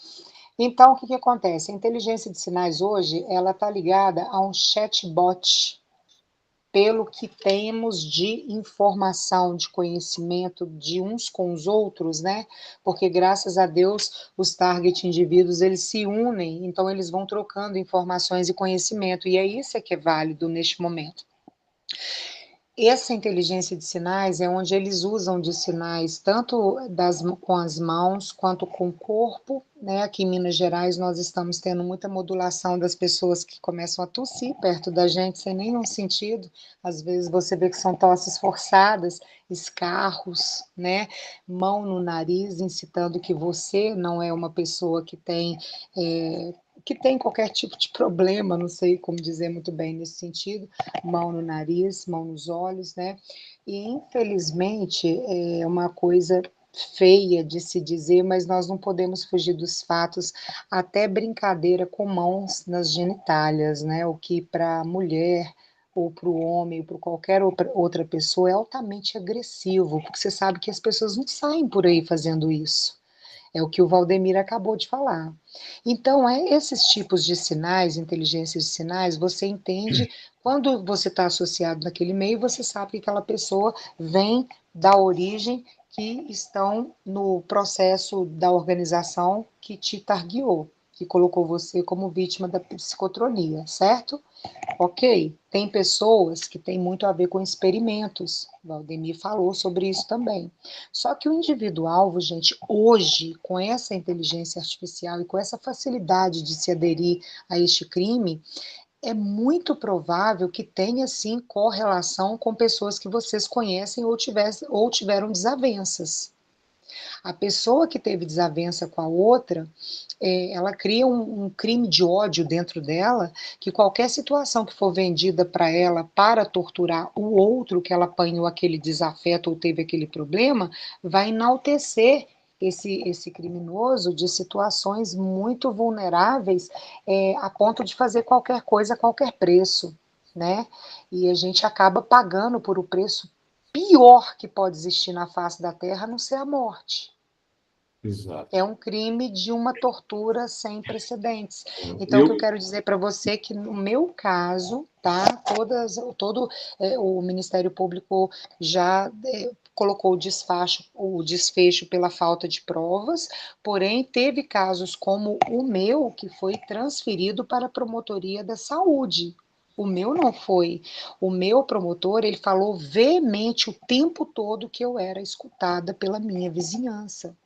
Então, o que acontece? A inteligência de sinais hoje, ela está ligada a um chatbot, pelo que temos de informação, de conhecimento de uns com os outros, né? Porque graças a Deus os target indivíduos eles se unem, então eles vão trocando informações e conhecimento, e é isso que é válido neste momento. Essa inteligência de sinais é onde eles usam de sinais tanto com as mãos quanto com o corpo, né? Aqui em Minas Gerais nós estamos tendo muita modulação das pessoas que começam a tossir perto da gente sem nenhum sentido. Às vezes você vê que são tosses forçadas, escarros, né? Mão no nariz, incitando que você não é uma pessoa que tem qualquer tipo de problema, não sei como dizer muito bem nesse sentido, mão no nariz, mão nos olhos, né? E infelizmente é uma coisa feia de se dizer, mas nós não podemos fugir dos fatos, até brincadeira com mãos nas genitálias, né? O que para a mulher ou para o homem, ou para qualquer outra pessoa é altamente agressivo, porque você sabe que as pessoas não saem por aí fazendo isso. É o que o Valdemir acabou de falar. Então, esses tipos de sinais, inteligência de sinais, você entende quando você está associado naquele meio, você sabe que aquela pessoa vem da origem que estão no processo da organização que te targueou, que colocou você como vítima da psicotronia, certo? Ok, tem pessoas que têm muito a ver com experimentos, Valdemir falou sobre isso também. Só que o indivíduo-alvo, gente, hoje, com essa inteligência artificial e com essa facilidade de se aderir a este crime, é muito provável que tenha, sim, correlação com pessoas que vocês conhecem ou tiveram desavenças. A pessoa que teve desavença com a outra, ela cria um crime de ódio dentro dela, que qualquer situação que for vendida para ela para torturar o outro que ela apanhou aquele desafeto ou teve aquele problema, vai enaltecer esse criminoso de situações muito vulneráveis, a ponto de fazer qualquer coisa a qualquer preço, né? E a gente acaba pagando por o preço pior que pode existir na face da Terra, a não ser a morte. Exato. É um crime de uma tortura sem precedentes. Então, o que eu quero dizer para você é que, no meu caso, tá, o Ministério Público já colocou o desfecho pela falta de provas, porém, teve casos como o meu, que foi transferido para a Promotoria da Saúde. O meu não foi. O meu promotor, ele falou veemente o tempo todo que eu era escutada pela minha vizinhança.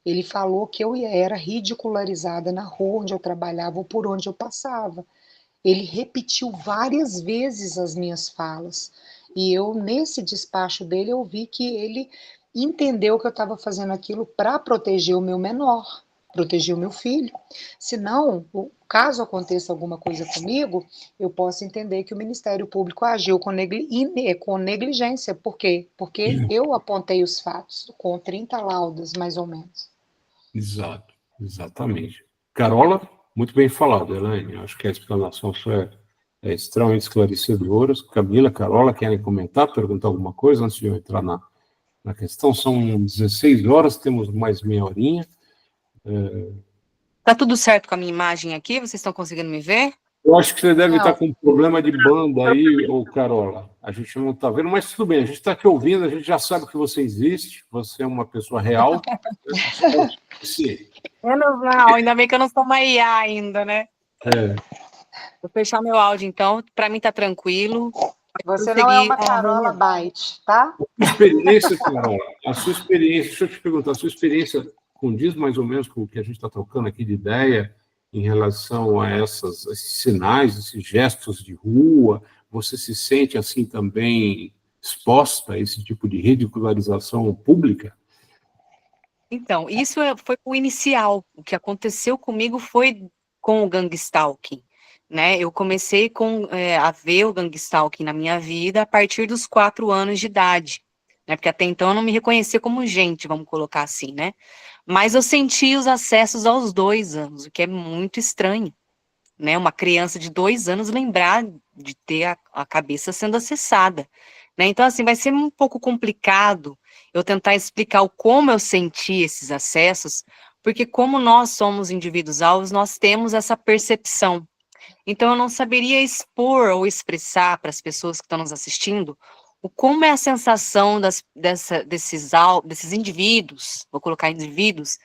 Ele falou que eu era ridicularizada na rua onde eu trabalhava ou por onde eu passava. Ele repetiu várias vezes as minhas falas. E eu, nesse despacho dele, eu vi que ele entendeu que eu estava fazendo aquilo para proteger o meu menor, proteger o meu filho. Senão, caso aconteça alguma coisa comigo, eu posso entender que o Ministério Público agiu com negligência. Por quê? Porque eu apontei os fatos, com 30 laudas, mais ou menos. Exato, exatamente. Carola, muito bem falado, Elaine. Acho que a explanação sua é extremamente esclarecedora. Camila, Carola, querem comentar, perguntar alguma coisa antes de eu entrar na questão? São 16 horas, temos mais meia horinha. Tá tudo certo com a minha imagem aqui? Vocês estão conseguindo me ver? Eu acho que você deve estar Não, com um problema de banda aí, ô Carola. A gente não está vendo, mas tudo bem, a gente está te ouvindo, a gente já sabe que você existe, você é uma pessoa real. Sim. Menos mal, ainda bem que eu não sou uma IA ainda, né? É. Vou fechar meu áudio, então. Para mim tá tranquilo. você não é Seguir uma Carola Byte, tá? Experiência, Carola, a sua experiência, deixa eu te perguntar, a sua experiência condiz mais ou menos com o que a gente está trocando aqui de ideia em relação a esses sinais, esses gestos de rua? Você se sente assim também exposta a esse tipo de ridicularização pública? Então, isso foi o inicial. O que aconteceu comigo foi com o gangstalking, né? Eu comecei a ver o gangstalking na minha vida a partir dos 4 anos de idade, né? Porque até então eu não me reconhecia como gente, vamos colocar assim, né? Mas eu senti os acessos aos 2 anos, o que é muito estranho, né? Uma criança de 2 anos lembrar de ter a cabeça sendo acessada, né? Então, assim, vai ser um pouco complicado eu tentar explicar o como eu senti esses acessos, porque como nós somos indivíduos alvos, nós temos essa percepção. Então, eu não saberia expor ou expressar para as pessoas que estão nos assistindo o como é a sensação desses indivíduos, vou colocar indivíduos,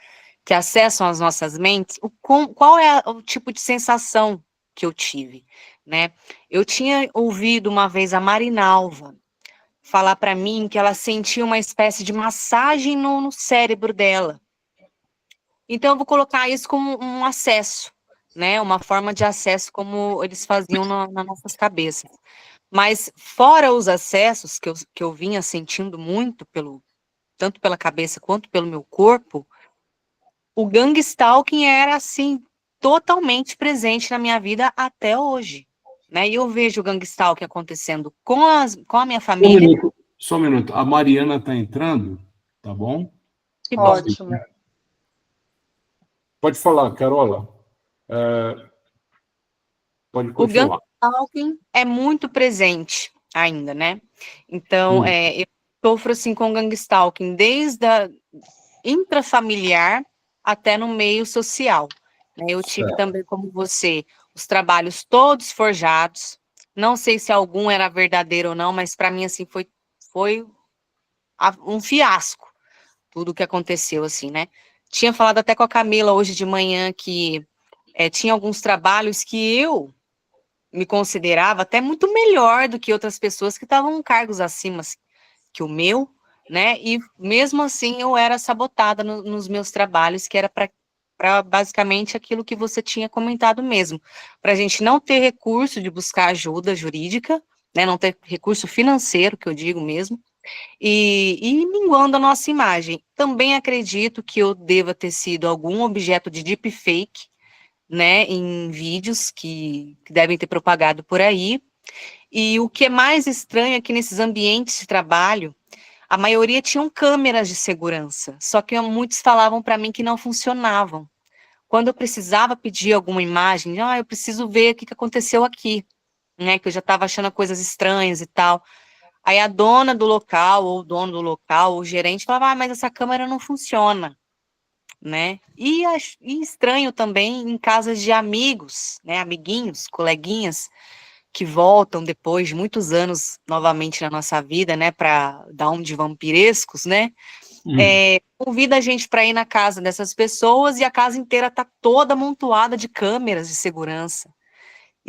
que acessam as nossas mentes, qual é o tipo de sensação que eu tive, né? Eu tinha ouvido uma vez a Marinalva falar para mim que ela sentia uma espécie de massagem no cérebro dela. Então, eu vou colocar isso como um acesso, né? Uma forma de acesso como eles faziam nas nossas cabeças. Mas, fora os acessos que eu vinha sentindo muito, tanto pela cabeça quanto pelo meu corpo, o gangstalking era, assim, totalmente presente na minha vida até hoje, né? E eu vejo o gangstalking acontecendo com a minha família. Só um minuto. A Mariana está entrando, tá bom? Que bom. Ótimo. Pode falar, Carola. Pode O continuar. gangstalking é muito presente ainda, né? Então, eu sofro, assim, com gangstalking desde a intrafamiliar até no meio social, né? Eu tive também, como você, os trabalhos todos forjados. Não sei se algum era verdadeiro ou não, mas para mim, assim, foi um fiasco tudo o que aconteceu, assim, né? Tinha falado até com a Camila hoje de manhã que tinha alguns trabalhos que eu me considerava até muito melhor do que outras pessoas que estavam em cargos acima que o meu, né? E mesmo assim eu era sabotada nos meus trabalhos, que era para basicamente aquilo que você tinha comentado mesmo, para a gente não ter recurso de buscar ajuda jurídica, né? Não ter recurso financeiro, que eu digo mesmo, e minguando a nossa imagem. Também acredito que eu deva ter sido algum objeto de deepfake, né, em vídeos que devem ter propagado por aí. E o que é mais estranho é que nesses ambientes de trabalho, a maioria tinham câmeras de segurança, só que muitos falavam para mim que não funcionavam. Quando eu precisava pedir alguma imagem, eu preciso ver o que aconteceu aqui, né, que eu já estava achando coisas estranhas e tal. Aí a dona do local, ou o dono do local, ou o gerente falava, mas essa câmera não funciona, né? E estranho também em casas de amigos, né? Amiguinhos, coleguinhas, que voltam depois de muitos anos novamente na nossa vida, né? Para dar um de vampirescos, né? Convida a gente para ir na casa dessas pessoas e a casa inteira tá toda amontoada de câmeras de segurança.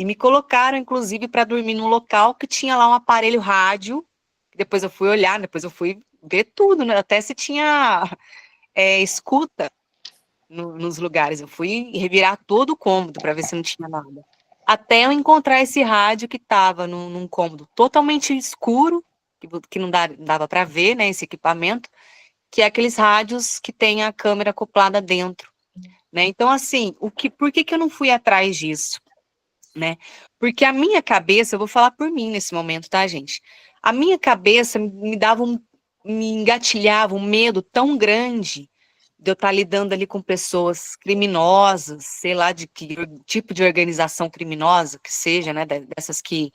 E me colocaram, inclusive, para dormir num local que tinha lá um aparelho rádio. Depois eu fui olhar, depois eu fui ver tudo, né? Até se tinha escuta nos lugares. Eu fui revirar todo o cômodo para ver se não tinha nada. Até eu encontrar esse rádio que estava num cômodo totalmente escuro, que não dava para ver, né, esse equipamento, que é aqueles rádios que tem a câmera acoplada dentro, né? Então, assim, por que eu não fui atrás disso, né? Porque a minha cabeça, eu vou falar por mim nesse momento, tá, gente? A minha cabeça me engatilhava um medo tão grande de eu estar lidando ali com pessoas criminosas, sei lá de que tipo de organização criminosa que seja, né, dessas que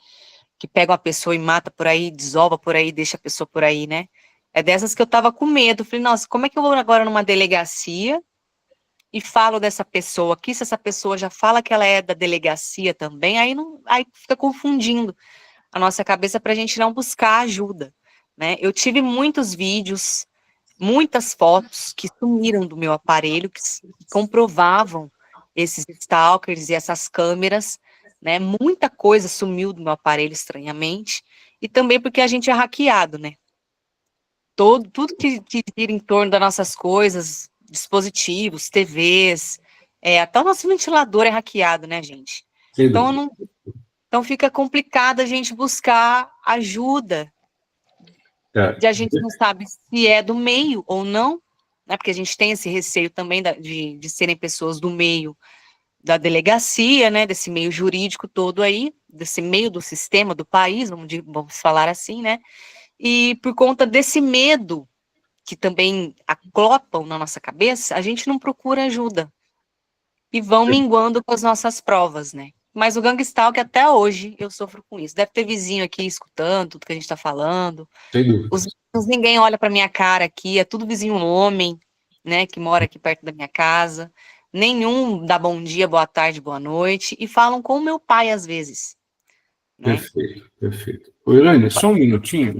pegam a pessoa e mata por aí, desova por aí, deixa a pessoa por aí, né? É dessas que eu tava com medo. Falei, nossa, como é que eu vou agora numa delegacia e falo dessa pessoa aqui, se essa pessoa já fala que ela é da delegacia também, aí fica confundindo a nossa cabeça para a gente não buscar ajuda, né? Eu tive muitos vídeos, muitas fotos que sumiram do meu aparelho, que comprovavam esses stalkers e essas câmeras, né? Muita coisa sumiu do meu aparelho, estranhamente, e também porque a gente é hackeado, né? Tudo que gira em torno das nossas coisas, dispositivos, TVs, até o nosso ventilador é hackeado, né, gente? Então fica complicado a gente buscar ajuda, a gente não sabe se é do meio ou não, né? Porque a gente tem esse receio também de serem pessoas do meio da delegacia, né? Desse meio jurídico todo aí, desse meio do sistema do país, vamos falar assim, né? E por conta desse medo que também aclopam na nossa cabeça, a gente não procura ajuda. E vão minguando com as nossas provas, né? Mas o Gangstalk, até hoje, eu sofro com isso. Deve ter vizinho aqui escutando tudo que a gente tá falando. Os vizinhos, ninguém olha pra minha cara aqui, é tudo vizinho homem, né, que mora aqui perto da minha casa. Nenhum dá bom dia, boa tarde, boa noite. E falam com o meu pai, às vezes. Né? Perfeito, perfeito. Ô, Elaine, só um minutinho,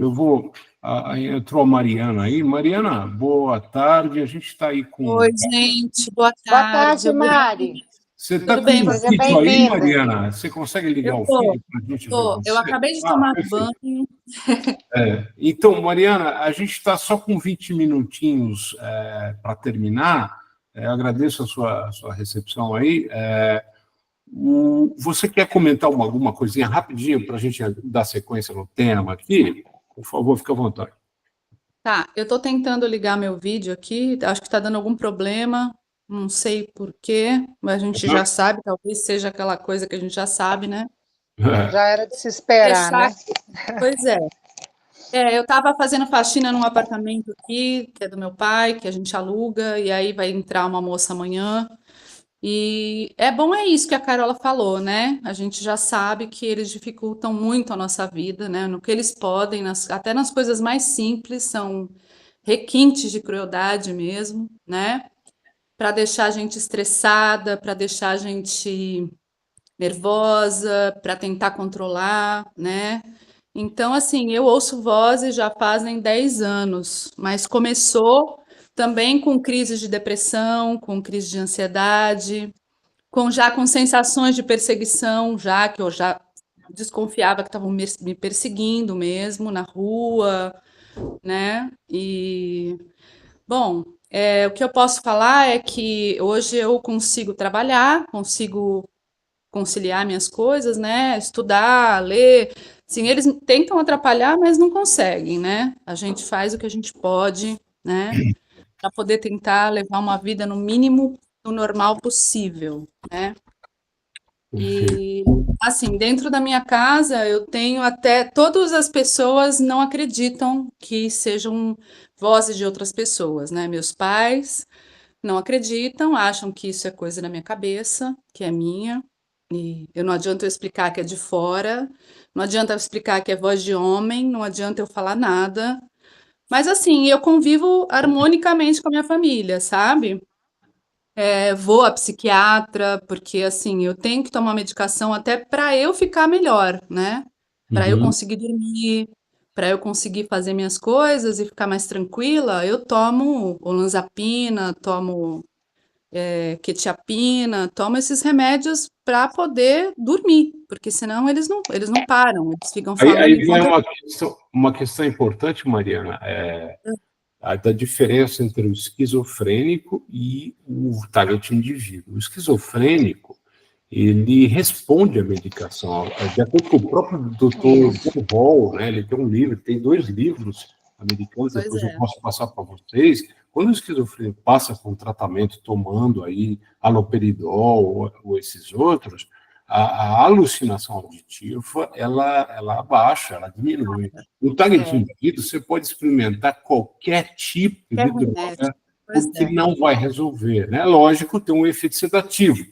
entrou a Mariana aí. Mariana, boa tarde, a gente está aí com... Oi, gente, boa Boa tarde. tarde, Mari. Você está Tudo com bem, o Seja vídeo aí, bem-vinda. Mariana? Você consegue ligar Eu o tô, vídeo para a gente ver você? Eu acabei de tomar perfeito. banho. Então, Mariana, a gente está só com 20 minutinhos para terminar. Agradeço a sua recepção aí. Você quer comentar alguma coisinha rapidinho para a gente dar sequência no tema aqui? Por favor, fique à vontade. Tá, eu tô tentando ligar meu vídeo aqui, acho que tá dando algum problema, não sei por quê, mas a gente já sabe, talvez seja aquela coisa que a gente já sabe, né? Já era de se esperar, Fechar, né? pois é. Eu estava fazendo faxina num apartamento aqui, que é do meu pai, que a gente aluga, e aí vai entrar uma moça amanhã. E é bom, é isso que a Carola falou, né? A gente já sabe que eles dificultam muito a nossa vida, né? No que eles podem, até nas coisas mais simples, são requintes de crueldade mesmo, né? Para deixar a gente estressada, para deixar a gente nervosa, para tentar controlar, né? Então, assim, eu ouço vozes já fazem 10 anos, mas começou também com crises de depressão, com crise de ansiedade, com sensações de perseguição, já que eu já desconfiava que estavam me perseguindo mesmo na rua, né? E, bom, o que eu posso falar é que hoje eu consigo trabalhar, consigo conciliar minhas coisas, né? Estudar, ler. Sim, eles tentam atrapalhar, mas não conseguem, né? A gente faz o que a gente pode, né? Para poder tentar levar uma vida no mínimo do normal possível, né? E assim, dentro da minha casa, eu tenho até todas as pessoas não acreditam que sejam vozes de outras pessoas, né? Meus pais não acreditam, acham que isso é coisa da minha cabeça, que é minha. E eu não adianta eu explicar que é de fora, não adianta eu explicar que é voz de homem, não adianta eu falar nada. Mas assim, eu convivo harmonicamente com a minha família, sabe? Vou à psiquiatra, porque assim, eu tenho que tomar medicação até para eu ficar melhor, né? Para eu conseguir dormir, para eu conseguir fazer minhas coisas e ficar mais tranquila, eu tomo olanzapina, tomo quetiapina, tomo esses remédios para poder dormir, porque senão eles não param, eles ficam Aí, falando aí vem enquanto uma questão importante, Mariana, a da diferença entre o esquizofrênico e o target indivíduo. O esquizofrênico, ele responde à medicação. De acordo com o próprio doutor John Hall, né, ele tem um livro, tem 2 livros americanos, Pois depois eu é. posso passar para vocês. Quando o esquizofrênico passa por um tratamento tomando aí haloperidol ou esses outros, a alucinação auditiva, ela abaixa, ela diminui. No target indivíduo, você pode experimentar qualquer tipo de Qualquer remédio. droga, Pois porque é. não vai resolver, né? Lógico, tem um efeito sedativo.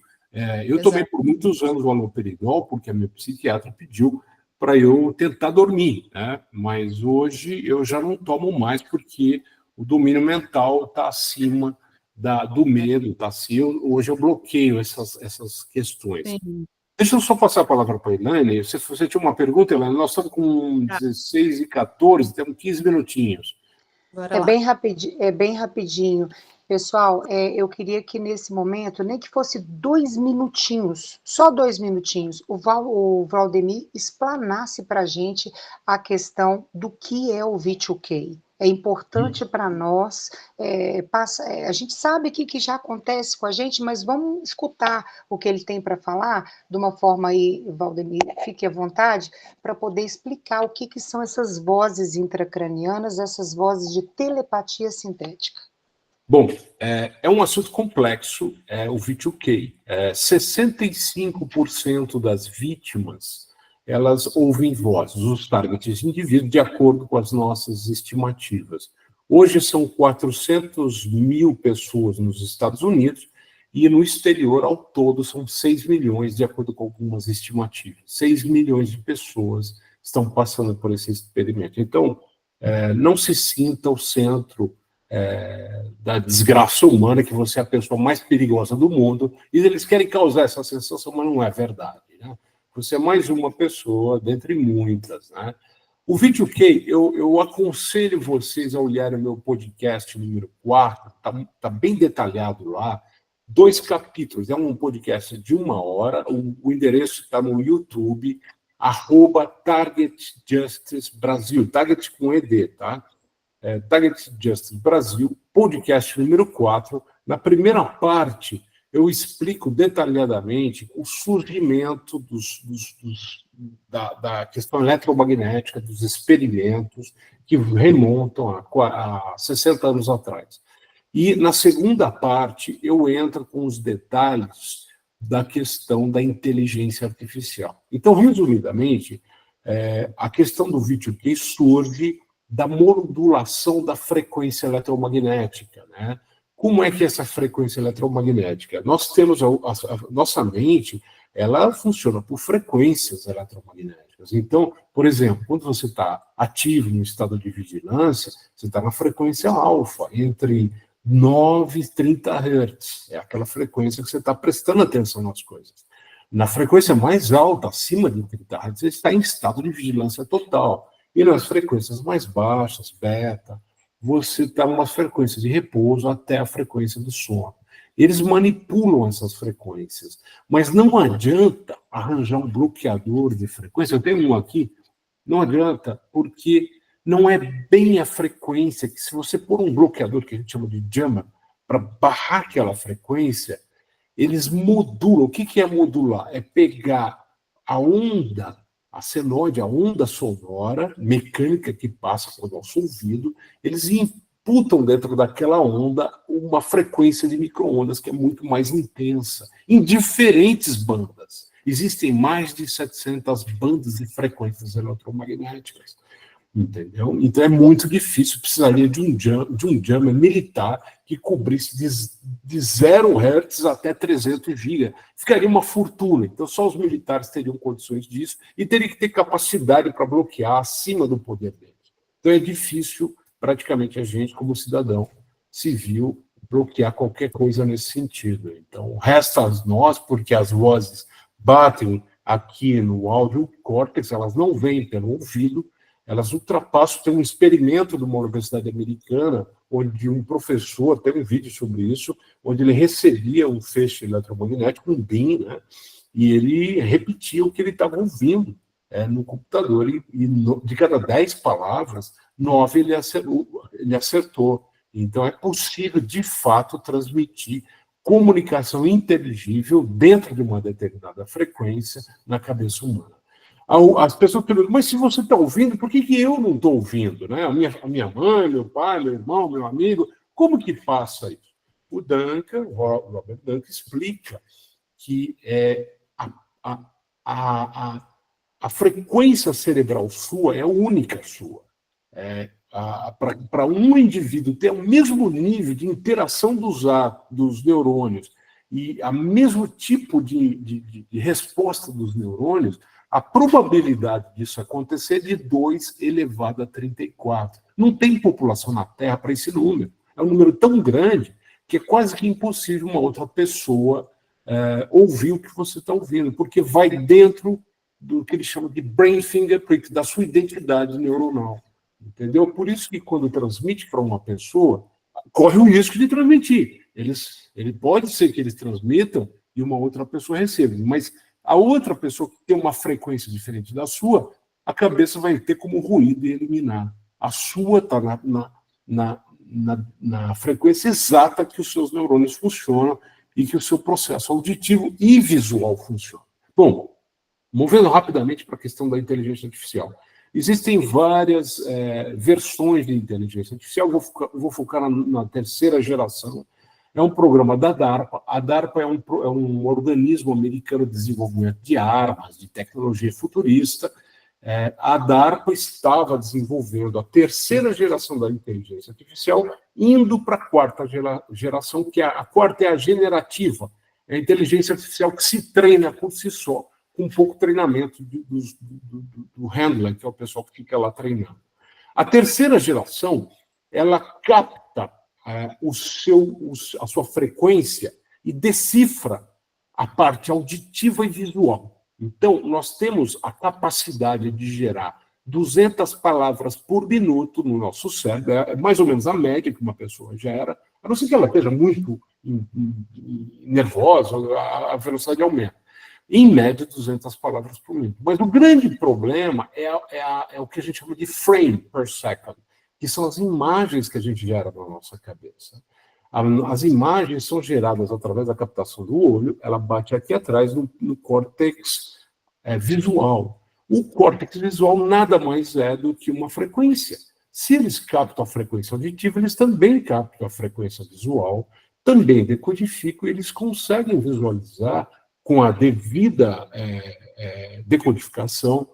Eu tomei Exato. por muitos anos o haloperidol, porque a minha psiquiatra pediu para eu tentar dormir, né? Mas hoje eu já não tomo mais, porque o domínio mental está acima do medo, está assim. Hoje eu bloqueio essas questões. Sim. Deixa eu só passar a palavra para a Elaine. Você tinha uma pergunta, Elaine? Nós estamos com 16 e 14, temos 15 minutinhos. Bora É lá. bem rapidinho. Pessoal, eu queria que nesse momento, nem que fosse 2 minutinhos, só 2 minutinhos, o Valdemir explanasse para a gente a questão do que é o V2K. É importante para nós, a gente sabe que já acontece com a gente, mas vamos escutar o que ele tem para falar, de uma forma aí, Valdemir, fique à vontade, para poder explicar o que são essas vozes intracranianas, essas vozes de telepatia sintética. Bom, é um assunto complexo, o V2K. 65% das vítimas, elas ouvem vozes, os targets indivíduos, de acordo com as nossas estimativas. Hoje são 400 mil pessoas nos Estados Unidos e no exterior, ao todo, são 6 milhões, de acordo com algumas estimativas. 6 milhões de pessoas estão passando por esse experimento. Então, não se sinta o centro da desgraça humana, que você é a pessoa mais perigosa do mundo, e eles querem causar essa sensação, mas não é verdade, né? Você é mais uma pessoa, dentre muitas, né? O V2K, eu aconselho vocês a olharem o meu podcast número 4, tá bem detalhado lá, 2 capítulos, é um podcast de 1 hora, o endereço está no YouTube, @TargetJusticeBrasil, Target com ED, tá? Target Justice Brasil, podcast número 4. Na primeira parte, eu explico detalhadamente o surgimento da questão eletromagnética, dos experimentos que remontam a 60 anos atrás. E, na segunda parte, eu entro com os detalhes da questão da inteligência artificial. Então, resumidamente, a questão do V2K surge da modulação da frequência eletromagnética, né? Como é que é essa frequência eletromagnética? Nós temos a nossa mente, ela funciona por frequências eletromagnéticas. Então, por exemplo, quando você está ativo no estado de vigilância, você está na frequência alfa, entre 9 e 30 Hz. É aquela frequência que você está prestando atenção nas coisas. Na frequência mais alta, acima de 30 Hz, você está em estado de vigilância total. E nas frequências mais baixas, beta, você está numa frequência de repouso até a frequência do sono. Eles manipulam essas frequências, mas não adianta arranjar um bloqueador de frequência. Eu tenho um aqui, não adianta, porque não é bem a frequência que, se você pôr um bloqueador, que a gente chama de jammer, para barrar aquela frequência, eles modulam. O que é modular? É pegar a onda, a senoide, a onda sonora mecânica que passa por nosso ouvido, eles imputam dentro daquela onda uma frequência de micro-ondas que é muito mais intensa, em diferentes bandas. Existem mais de 700 bandas de frequências eletromagnéticas, entendeu? Então é muito difícil, precisaria de um jammer militar que cobrisse de 0 Hz até 300 GB. Ficaria uma fortuna. Então só os militares teriam condições disso e teria que ter capacidade para bloquear acima do poder deles. Então é difícil, praticamente, a gente, como cidadão civil, bloquear qualquer coisa nesse sentido. Então resta a nós, porque as vozes batem aqui no áudio córtex, elas não vêm pelo ouvido, elas ultrapassam. Tem um experimento de uma universidade americana, onde um professor, tem um vídeo sobre isso, onde ele recebia um feixe eletromagnético, um beam, né? e ele repetia o que ele estava ouvindo no computador, de cada 10 palavras, 9 ele acertou. Então, é possível, de fato, transmitir comunicação inteligível dentro de uma determinada frequência na cabeça humana. As pessoas perguntam, mas se você está ouvindo, por que eu não estou ouvindo? Né? A minha mãe, meu pai, meu irmão, meu amigo, como que passa isso? O Robert Duncan, explica que a frequência cerebral sua é única sua. Para um indivíduo ter o mesmo nível de interação dos neurônios e o mesmo tipo de resposta dos neurônios, a probabilidade disso acontecer é de 2 elevado a 34. Não tem população na Terra para esse número. É um número tão grande que é quase que impossível uma outra pessoa ouvir o que você está ouvindo, porque vai dentro do que eles chamam de brain fingerprint, da sua identidade neuronal. Entendeu? Por isso que quando transmite para uma pessoa, corre o risco de transmitir. Ele pode ser que eles transmitam e uma outra pessoa receba, mas a outra pessoa que tem uma frequência diferente da sua, a cabeça vai ter como ruído e eliminar. A sua está na frequência exata que os seus neurônios funcionam e que o seu processo auditivo e visual funciona. Bom, movendo rapidamente para a questão da inteligência artificial. Existem várias versões de inteligência artificial, vou focar na terceira geração. É um programa da DARPA. A DARPA é um organismo americano de desenvolvimento de armas, de tecnologia futurista. A DARPA estava desenvolvendo a terceira geração da inteligência artificial, indo para a quarta geração, que a quarta é a generativa. É a inteligência artificial que se treina por si só, com pouco treinamento do handler, que é o pessoal que fica lá treinando. A terceira geração, ela capta a sua frequência e decifra a parte auditiva e visual. Então, nós temos a capacidade de gerar 200 palavras por minuto no nosso cérebro, é mais ou menos a média que uma pessoa gera, a não ser que ela esteja muito nervosa, a velocidade aumenta. Em média, 200 palavras por minuto. Mas o grande problema é o que a gente chama de frame per second, que são as imagens que a gente gera na nossa cabeça. As imagens são geradas através da captação do olho, ela bate aqui atrás no córtex visual. O córtex visual nada mais é do que uma frequência. Se eles captam a frequência auditiva, eles também captam a frequência visual, também decodificam e eles conseguem visualizar com a devida decodificação,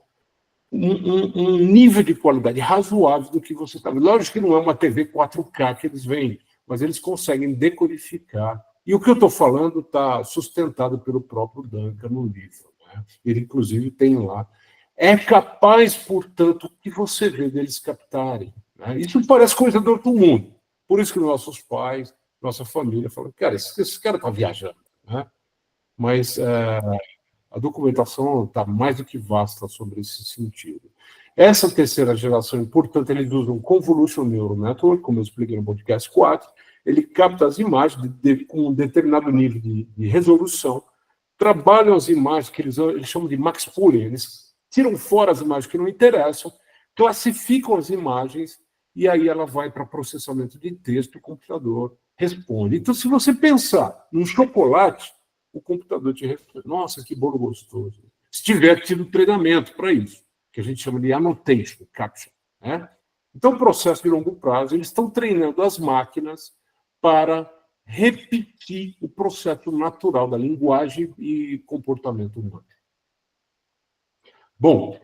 um nível de qualidade razoável do que você está vendo. Lógico que não é uma TV 4K que eles veem, mas eles conseguem decodificar. E o que eu estou falando está sustentado pelo próprio Duncan no livro. Né? Ele, inclusive, tem lá. É capaz, portanto, que você vê deles captarem. Né? Isso parece coisa do outro mundo. Por isso que nossos pais, nossa família, falam, cara, esse cara está viajando. Né? Mas a documentação está mais do que vasta sobre esse sentido. Essa terceira geração, portanto, eles usam Convolutional Neural Network, como eu expliquei no podcast 4, ele capta as imagens com um determinado nível de resolução, trabalham as imagens que eles chamam de max pooling, eles tiram fora as imagens que não interessam, classificam as imagens e aí ela vai para processamento de texto, o computador responde. Então, se você pensar num chocolate, o computador te responde, nossa, que bolo gostoso. Se tiver tido treinamento para isso, que a gente chama de annotation, caption. Né? Então, processo de longo prazo, eles estão treinando as máquinas para repetir o processo natural da linguagem e comportamento humano. Bom,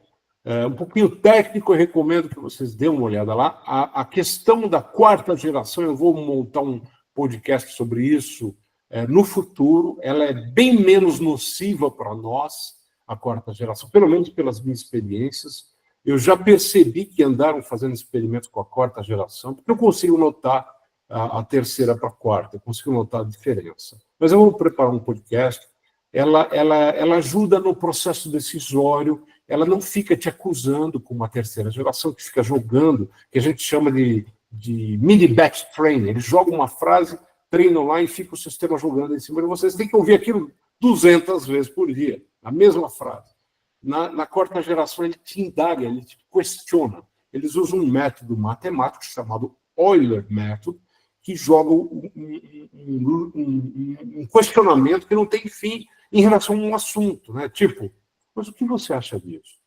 um pouquinho técnico, eu recomendo que vocês dêem uma olhada lá. A questão da quarta geração, eu vou montar um podcast sobre isso no futuro, ela é bem menos nociva para nós, a quarta geração, pelo menos pelas minhas experiências. Eu já percebi que andaram fazendo experimentos com a quarta geração, porque eu consigo notar a terceira para a quarta, eu consigo notar a diferença. Mas eu vou preparar um podcast, ela ajuda no processo decisório, ela não fica te acusando como a terceira geração, que fica jogando, que a gente chama de mini-batch training. Eles jogam uma frase, treinam lá e fica o sistema jogando em cima de vocês. Tem que ouvir aquilo 200 vezes por dia, a mesma frase. Na quarta geração, ele te indaga, ele te questiona. Eles usam um método matemático chamado Euler Método, que joga um questionamento que não tem fim em relação a um assunto, né? Tipo, mas o que você acha disso?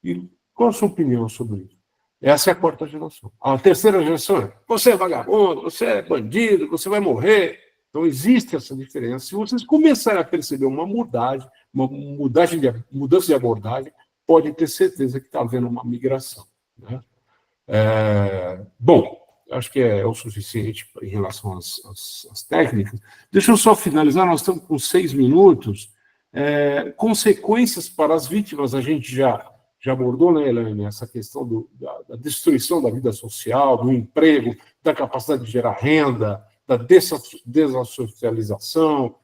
E qual a sua opinião sobre isso? Essa é a quarta geração. A terceira geração é: você é vagabundo, você é bandido, você vai morrer. Então, existe essa diferença. Se vocês começarem a perceber uma mudança de abordagem, pode ter certeza que está havendo uma migração, né? Bom, acho que é o suficiente em relação às técnicas. Deixa eu só finalizar, nós estamos com 6 minutos. Consequências para as vítimas, a gente já abordou, né, Elaine, essa questão da destruição da vida social, do emprego, da capacidade de gerar renda, da desassocialização,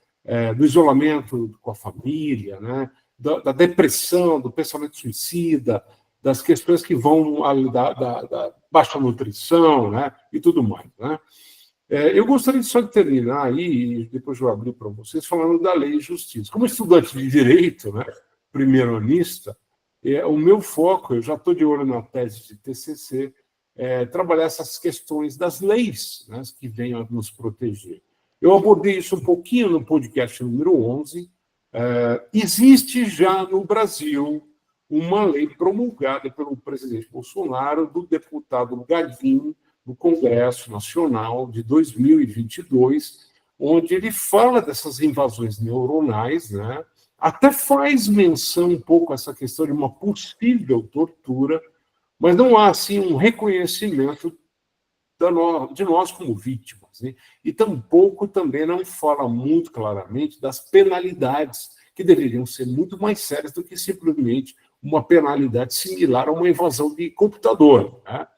do isolamento com a família, né, da depressão, do pensamento suicida, das questões que vão da baixa nutrição, né, e tudo mais, né. Eu gostaria só de terminar aí, e depois eu abrir para vocês, falando da lei e justiça. Como estudante de direito, né, primeiro-anista, o meu foco, eu já estou de olho na tese de TCC, trabalhar essas questões das leis, né, que venham a nos proteger. Eu abordei isso um pouquinho no podcast número 11. Existe já no Brasil uma lei promulgada pelo presidente Bolsonaro, do deputado Gadin, do Congresso Nacional, de 2022, onde ele fala dessas invasões neuronais, né? Até faz menção um pouco a essa questão de uma possível tortura, mas não há, assim, um reconhecimento de nós como vítimas, né? E tampouco também não fala muito claramente das penalidades, que deveriam ser muito mais sérias do que simplesmente uma penalidade similar a uma invasão de computador, né?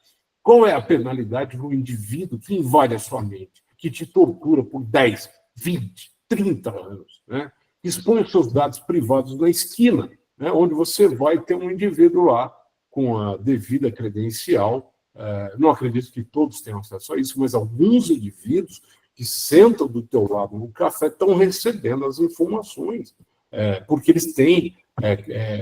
Qual é a penalidade do indivíduo que invade a sua mente, que te tortura por 10, 20, 30 anos, né? Expõe os seus dados privados na esquina, né? Onde você vai ter um indivíduo lá com a devida credencial. Não acredito que todos tenham acesso a isso, mas alguns indivíduos que sentam do teu lado no café estão recebendo as informações, porque eles têm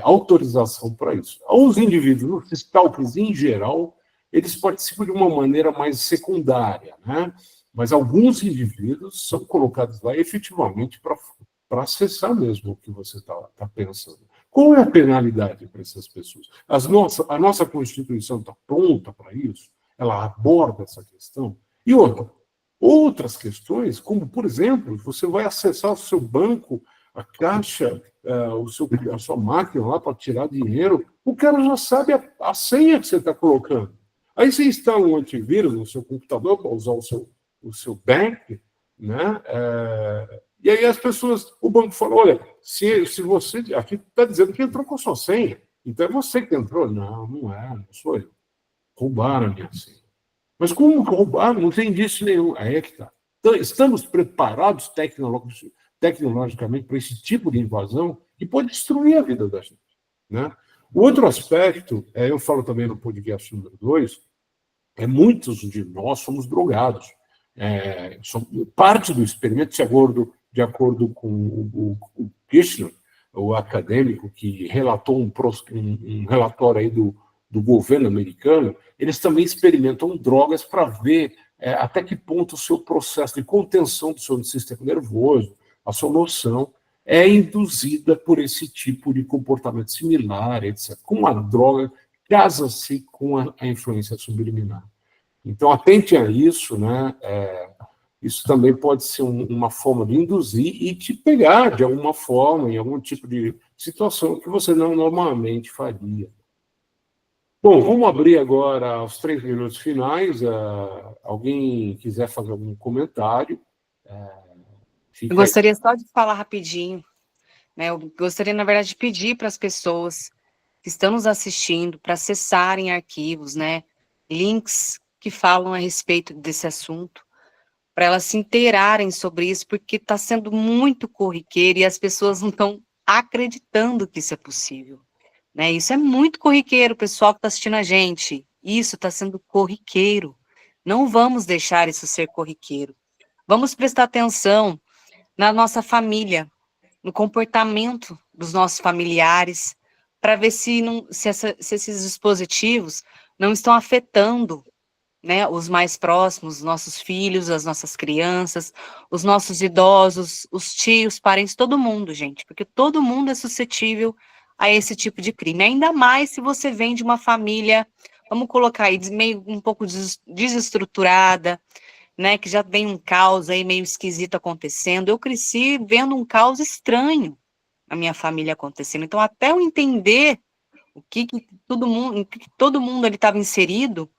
autorização para isso. Os indivíduos, os stalkers em geral, eles participam de uma maneira mais secundária, né? Mas alguns indivíduos são colocados lá efetivamente para acessar mesmo o que você está pensando. Qual é a penalidade para essas pessoas? A nossa Constituição está pronta para isso? Ela aborda essa questão? E outras questões, como, por exemplo, você vai acessar o seu banco, a caixa, a sua máquina lá para tirar dinheiro, o cara já sabe a senha que você está colocando. Aí você instala um antivírus no seu computador para usar o seu bank, né? E aí as pessoas, o banco fala: olha, se você aqui está dizendo que entrou com a sua senha, então é você que entrou. Não, não sou eu. Roubaram a minha senha. Mas como roubaram? Não tem indício nenhum. Aí é que está. Então, estamos preparados tecnologicamente para esse tipo de invasão que pode destruir a vida da gente, né? O outro aspecto, eu falo também no podcast número 2, muitos de nós somos drogados. Parte do experimento, de acordo com o Kirchner, o acadêmico que relatou um relatório aí do governo americano, eles também experimentam drogas para ver até que ponto o seu processo de contenção do seu sistema nervoso, a sua noção, é induzida por esse tipo de comportamento similar, etc. Com a droga, casa-se com a influência subliminar. Então, atente a isso, né? Isso também pode ser uma forma de induzir e te pegar, de alguma forma, em algum tipo de situação que você não normalmente faria. Bom, vamos abrir agora os 3 minutos finais. Alguém quiser fazer algum comentário? Eu gostaria só de falar rapidinho, né? Eu gostaria, na verdade, de pedir para as pessoas que estão nos assistindo para acessarem arquivos, né? Links que falam a respeito desse assunto, para elas se inteirarem sobre isso, porque está sendo muito corriqueiro e as pessoas não estão acreditando que isso é possível, né? Isso é muito corriqueiro, pessoal que está assistindo a gente. Isso está sendo corriqueiro. Não vamos deixar isso ser corriqueiro. Vamos prestar atenção na nossa família, no comportamento dos nossos familiares, para ver se esses dispositivos não estão afetando, né, os mais próximos, os nossos filhos, as nossas crianças, os nossos idosos, os tios, parentes, todo mundo, gente, porque todo mundo é suscetível a esse tipo de crime, ainda mais se você vem de uma família, vamos colocar aí, meio um pouco desestruturada, né, que já vem um caos aí meio esquisito acontecendo. Eu cresci vendo um caos estranho na minha família acontecendo, então até eu entender o que todo mundo ali estava inserido,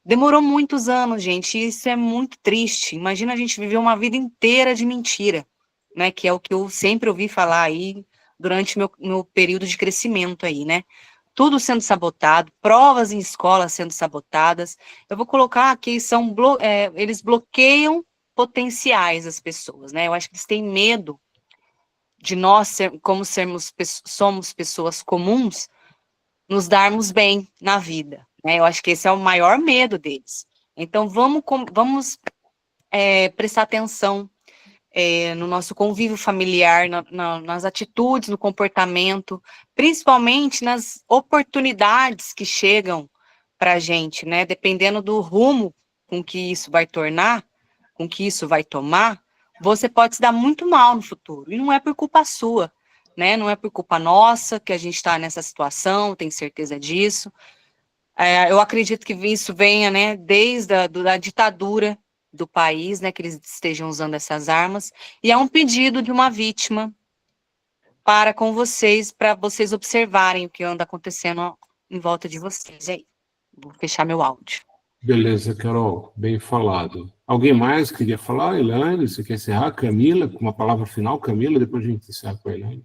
demorou muitos anos, gente, e isso é muito triste. Imagina a gente viver uma vida inteira de mentira, né, que é o que eu sempre ouvi falar aí durante meu período de crescimento aí, né, tudo sendo sabotado, provas em escola sendo sabotadas. Eu vou colocar aqui, eles bloqueiam potenciais das pessoas, né, eu acho que eles têm medo de nós, como somos pessoas comuns, nos darmos bem na vida, né? Eu acho que esse é o maior medo deles. Então, vamos prestar atenção no nosso convívio familiar, nas atitudes, no comportamento, principalmente nas oportunidades que chegam para a gente, né? Dependendo do rumo com que isso vai tornar, com que isso vai tomar, você pode se dar muito mal no futuro, e não é por culpa sua, né? Não é por culpa nossa que a gente está nessa situação, tenho certeza disso. Eu acredito que isso venha, né, desde a ditadura do país, né, que eles estejam usando essas armas, e é um pedido de uma vítima para vocês observarem o que anda acontecendo em volta de vocês. Aí, vou fechar meu áudio. Beleza, Carol, bem falado. Alguém mais queria falar? Elaine, você quer encerrar? Camila, com uma palavra final, Camila, depois a gente encerra com a Elaine.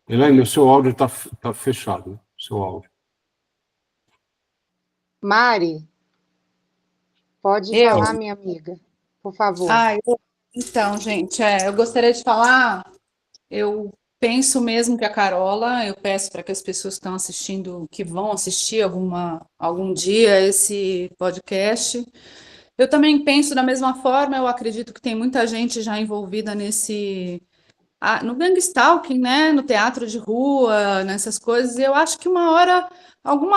Elaine, o seu áudio está fechado, seu áudio. Mari, pode falar, minha amiga, por favor. Então, gente, eu gostaria de falar, eu penso mesmo que a Carola, eu peço para que as pessoas que estão assistindo, que vão assistir algum dia esse podcast, eu também penso da mesma forma, eu acredito que tem muita gente já envolvida no gangstalking, né, no teatro de rua, nessas coisas, e eu acho que uma hora algum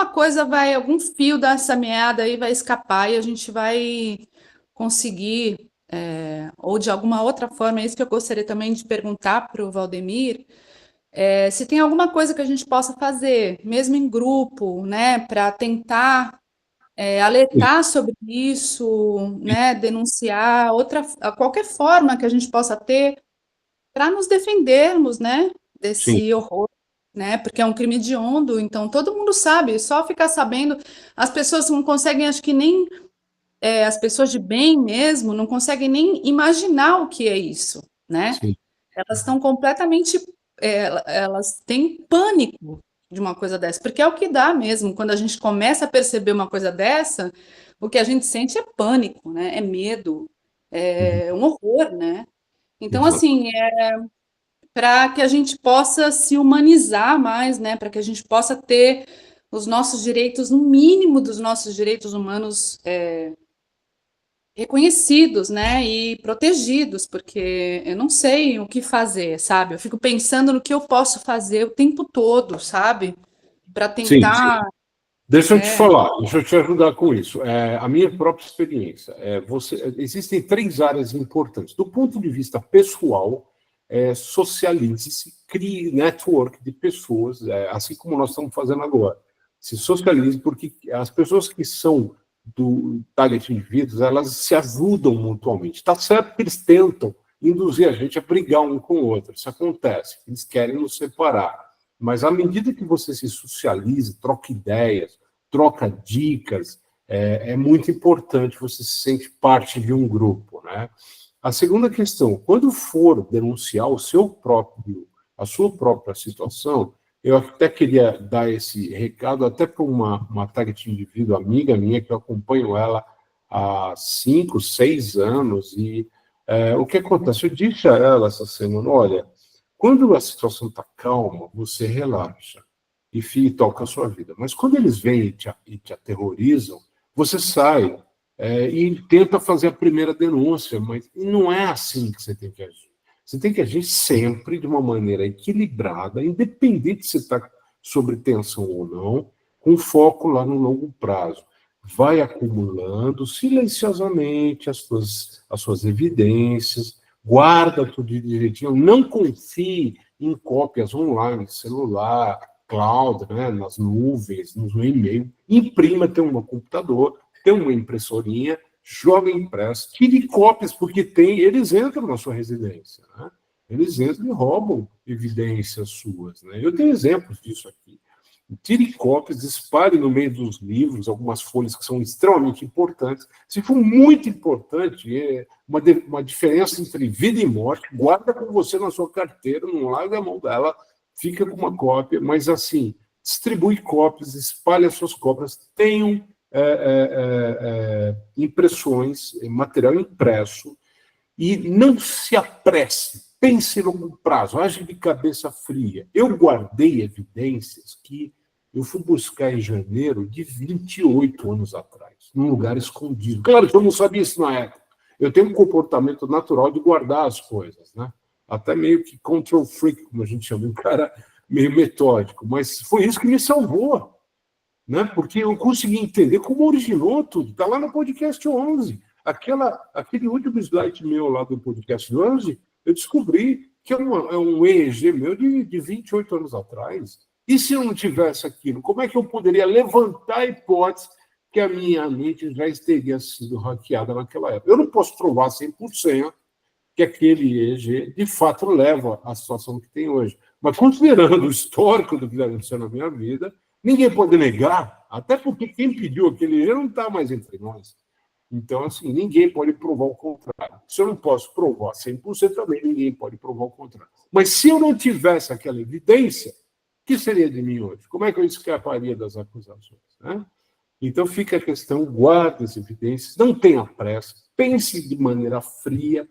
fio dessa meada aí vai escapar e a gente vai conseguir, ou de alguma outra forma, é isso que eu gostaria também de perguntar para o Valdemir, se tem alguma coisa que a gente possa fazer, mesmo em grupo, né, para tentar alertar sobre isso, né, denunciar, qualquer forma que a gente possa ter para nos defendermos, né, desse horror, né, porque é um crime hediondo, então todo mundo sabe, só ficar sabendo, as pessoas não conseguem, acho que nem, as pessoas de bem mesmo, não conseguem nem imaginar o que é isso, né, Sim. elas estão completamente, elas têm pânico de uma coisa dessa, porque é o que dá mesmo, quando a gente começa a perceber uma coisa dessa, o que a gente sente é pânico, né, é medo, é um horror, né, então, Exato. assim, para que a gente possa se humanizar mais, né? Para que a gente possa ter os nossos direitos, no mínimo dos nossos direitos humanos reconhecidos, né? E protegidos, porque eu não sei o que fazer, sabe? Eu fico pensando no que eu posso fazer o tempo todo, sabe? Para tentar. Sim. Deixa eu te falar, deixa eu te ajudar com isso. A minha própria experiência. Existem 3 áreas importantes. Do ponto de vista pessoal, socialize-se, crie network de pessoas, assim como nós estamos fazendo agora. Se socialize, porque as pessoas que são do target indivíduos, elas se ajudam mutuamente. Está certo que eles tentam induzir a gente a brigar um com o outro. Isso acontece. Eles querem nos separar. Mas à medida que você se socialize, troca ideias, troca dicas, é muito importante, você se sente parte de um grupo, né? A segunda questão, quando for denunciar a sua própria situação, eu até queria dar esse recado até para uma target indivíduo, amiga minha, que eu acompanho ela há 5, 6 anos, e o que acontece? Eu disse a ela essa semana, olha, quando a situação está calma, você relaxa e toca a sua vida. Mas quando eles vêm e te aterrorizam, você sai e tenta fazer a primeira denúncia, mas não é assim que você tem que agir. Você tem que agir sempre de uma maneira equilibrada, independente se está sob tensão ou não, com foco lá no longo prazo. Vai acumulando silenciosamente as suas evidências, guarda tudo direitinho, não confie em cópias online, celular, cloud, né, nas nuvens, no e-mail. Imprima, tem um computador, tem uma impressorinha, joga impresso, tire cópias, porque eles entram na sua residência, né? Eles entram e roubam evidências suas, né? Eu tenho exemplos disso aqui. Tire cópias, espalhe no meio dos livros algumas folhas que são extremamente importantes. Se for muito importante, uma diferença entre vida e morte, guarda com você na sua carteira, não larga a mão dela, fica com uma cópia, mas assim, distribui cópias, espalhe as suas cópias, tenham impressões, material impresso, e não se apresse, pense em longo prazo, age de cabeça fria. Eu guardei evidências que eu fui buscar em janeiro de 28 anos atrás, num lugar escondido. Claro que eu não sabia isso na época. Eu tenho um comportamento natural de guardar as coisas, né? Até meio que control freak, como a gente chama, um cara meio metódico, mas foi isso que me salvou, né? Porque eu consegui entender como originou tudo. Está lá no podcast 11. Aquele último slide meu lá do podcast 11, eu descobri que é um EEG meu de 28 anos atrás. E se eu não tivesse aquilo, como é que eu poderia levantar a hipótese que a minha mente já teria sido hackeada naquela época? Eu não posso provar 100% que aquele EEG, de fato, leva à situação que tem hoje. Mas, considerando o histórico do que aconteceu na minha vida, ninguém pode negar, até porque quem pediu aquele EEG não está mais entre nós. Então, assim, ninguém pode provar o contrário. Se eu não posso provar 100%, também ninguém pode provar o contrário. Mas se eu não tivesse aquela evidência, o que seria de mim hoje? Como é que eu escaparia das acusações, né? Então, fica a questão, guarde as evidências, não tenha pressa, pense de maneira fria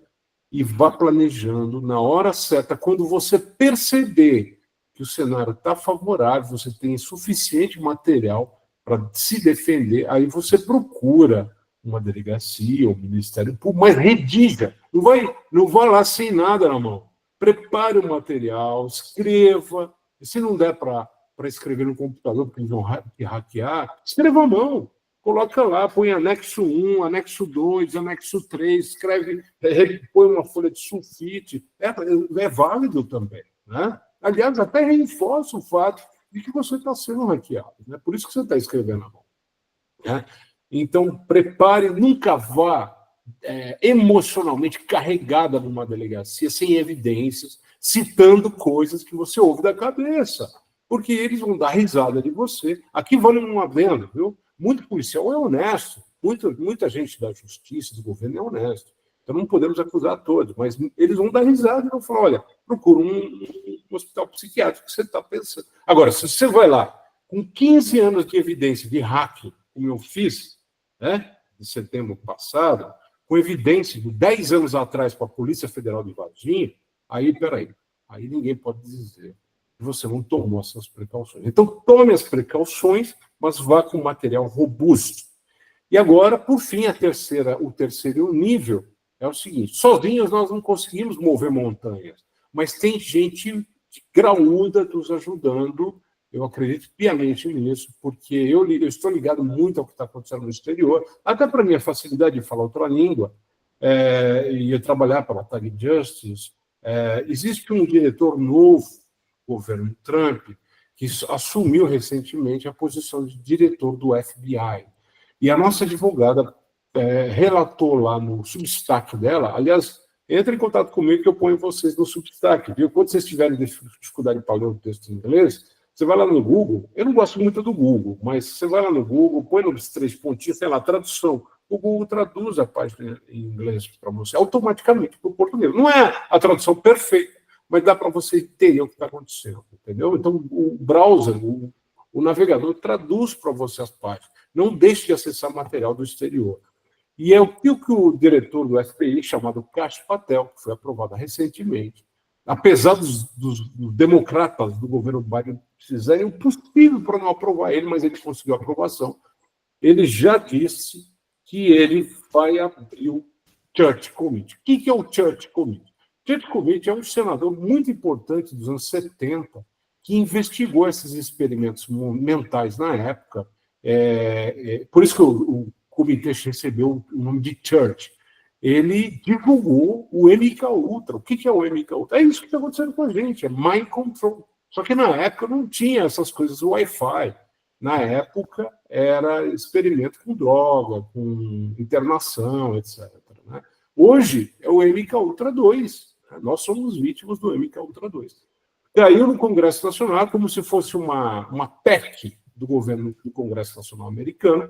e vá planejando na hora certa. Quando você perceber que o cenário está favorável, você tem suficiente material para se defender, aí você procura uma delegacia, um Ministério Público, mas redija. Não vai lá sem nada na mão. Prepare o material, escreva. E se não der para escrever no computador, porque eles vão hackear, escreva à mão. Coloca lá, põe anexo 1, anexo 2, anexo 3, escreve, põe uma folha de sulfite. É válido também, né? Aliás, até reforça o fato de que você está sendo hackeado, né? Por isso que você está escrevendo à mão, né? Então, prepare, nunca vá emocionalmente carregada numa delegacia, sem evidências, citando coisas que você ouve da cabeça, porque eles vão dar risada de você. Aqui vale um adendo, viu? Muito policial é honesto, muita gente da justiça, do governo é honesto. Então não podemos acusar todos, mas eles vão dar risada e vão falar, olha, procura um hospital psiquiátrico que você está pensando. Agora, se você vai lá com 15 anos de evidência de hacking, como eu fiz, né, de setembro passado, com evidência de 10 anos atrás para a Polícia Federal de Varginha, aí ninguém pode dizer que você não tomou essas precauções. Então, tome as precauções, mas vá com material robusto. E agora, por fim, o terceiro nível é o seguinte: sozinhos nós não conseguimos mover montanhas, mas tem gente graúda nos ajudando. Eu acredito piamente nisso, porque eu estou ligado muito ao que está acontecendo no exterior, até para a minha facilidade de falar outra língua, e trabalhar pela Tag Justice. Existe um diretor novo, governo Trump, que assumiu recentemente a posição de diretor do FBI. E a nossa advogada relatou lá no Substack dela, aliás, entre em contato comigo que eu ponho vocês no Substack, viu? Quando vocês tiverem dificuldade para ler o texto em inglês, você vai lá no Google, eu não gosto muito do Google, mas você vai lá no Google, põe nos 3 pontinhos, sei lá, tradução. O Google traduz a página em inglês para você automaticamente para o português. Não é a tradução perfeita, mas dá para você entender o que está acontecendo, entendeu? Então, o browser, o navegador traduz para você as páginas. Não deixe de acessar material do exterior. E é o que o diretor do FBI, chamado Kash Patel, que foi aprovado recentemente, apesar dos democratas do governo Biden fizerem o possível para não aprovar ele, mas ele conseguiu a aprovação, ele já disse que ele vai abrir o Church Committee. O que é o Church Committee? Tchaikovsky é um senador muito importante dos anos 70, que investigou esses experimentos mentais na época. Por isso que o comitê recebeu o nome de Church. Ele divulgou o MK Ultra. O que é o MK Ultra? É isso que está acontecendo com a gente, é mind control. Só que na época não tinha essas coisas, Wi-Fi. Na época era experimento com droga, com internação, etc. Né? Hoje é o MK Ultra 2. Nós somos vítimas do MK Ultra 2. Caiu no Congresso Nacional como se fosse uma PEC do governo do Congresso Nacional americano,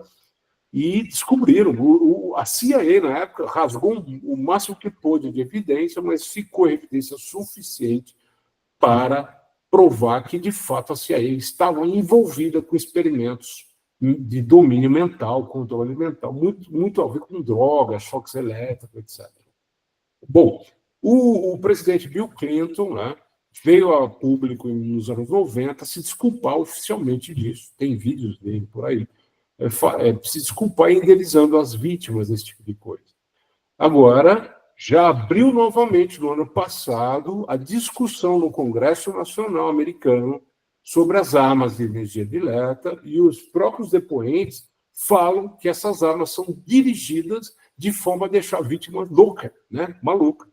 e descobriram. A CIA, na época, rasgou o máximo que pôde de evidência, mas ficou evidência suficiente para provar que, de fato, a CIA estava envolvida com experimentos de domínio mental, controle mental, muito a ver com drogas, choques elétricos, etc. Bom, o presidente Bill Clinton, né, veio a público nos anos 90 se desculpar oficialmente disso. Tem vídeos dele por aí. Se desculpar indenizando as vítimas desse tipo de coisa. Agora, já abriu novamente, no ano passado, a discussão no Congresso Nacional americano sobre as armas de energia direta, e os próprios depoentes falam que essas armas são dirigidas de forma a deixar a vítima louca, né? Maluca.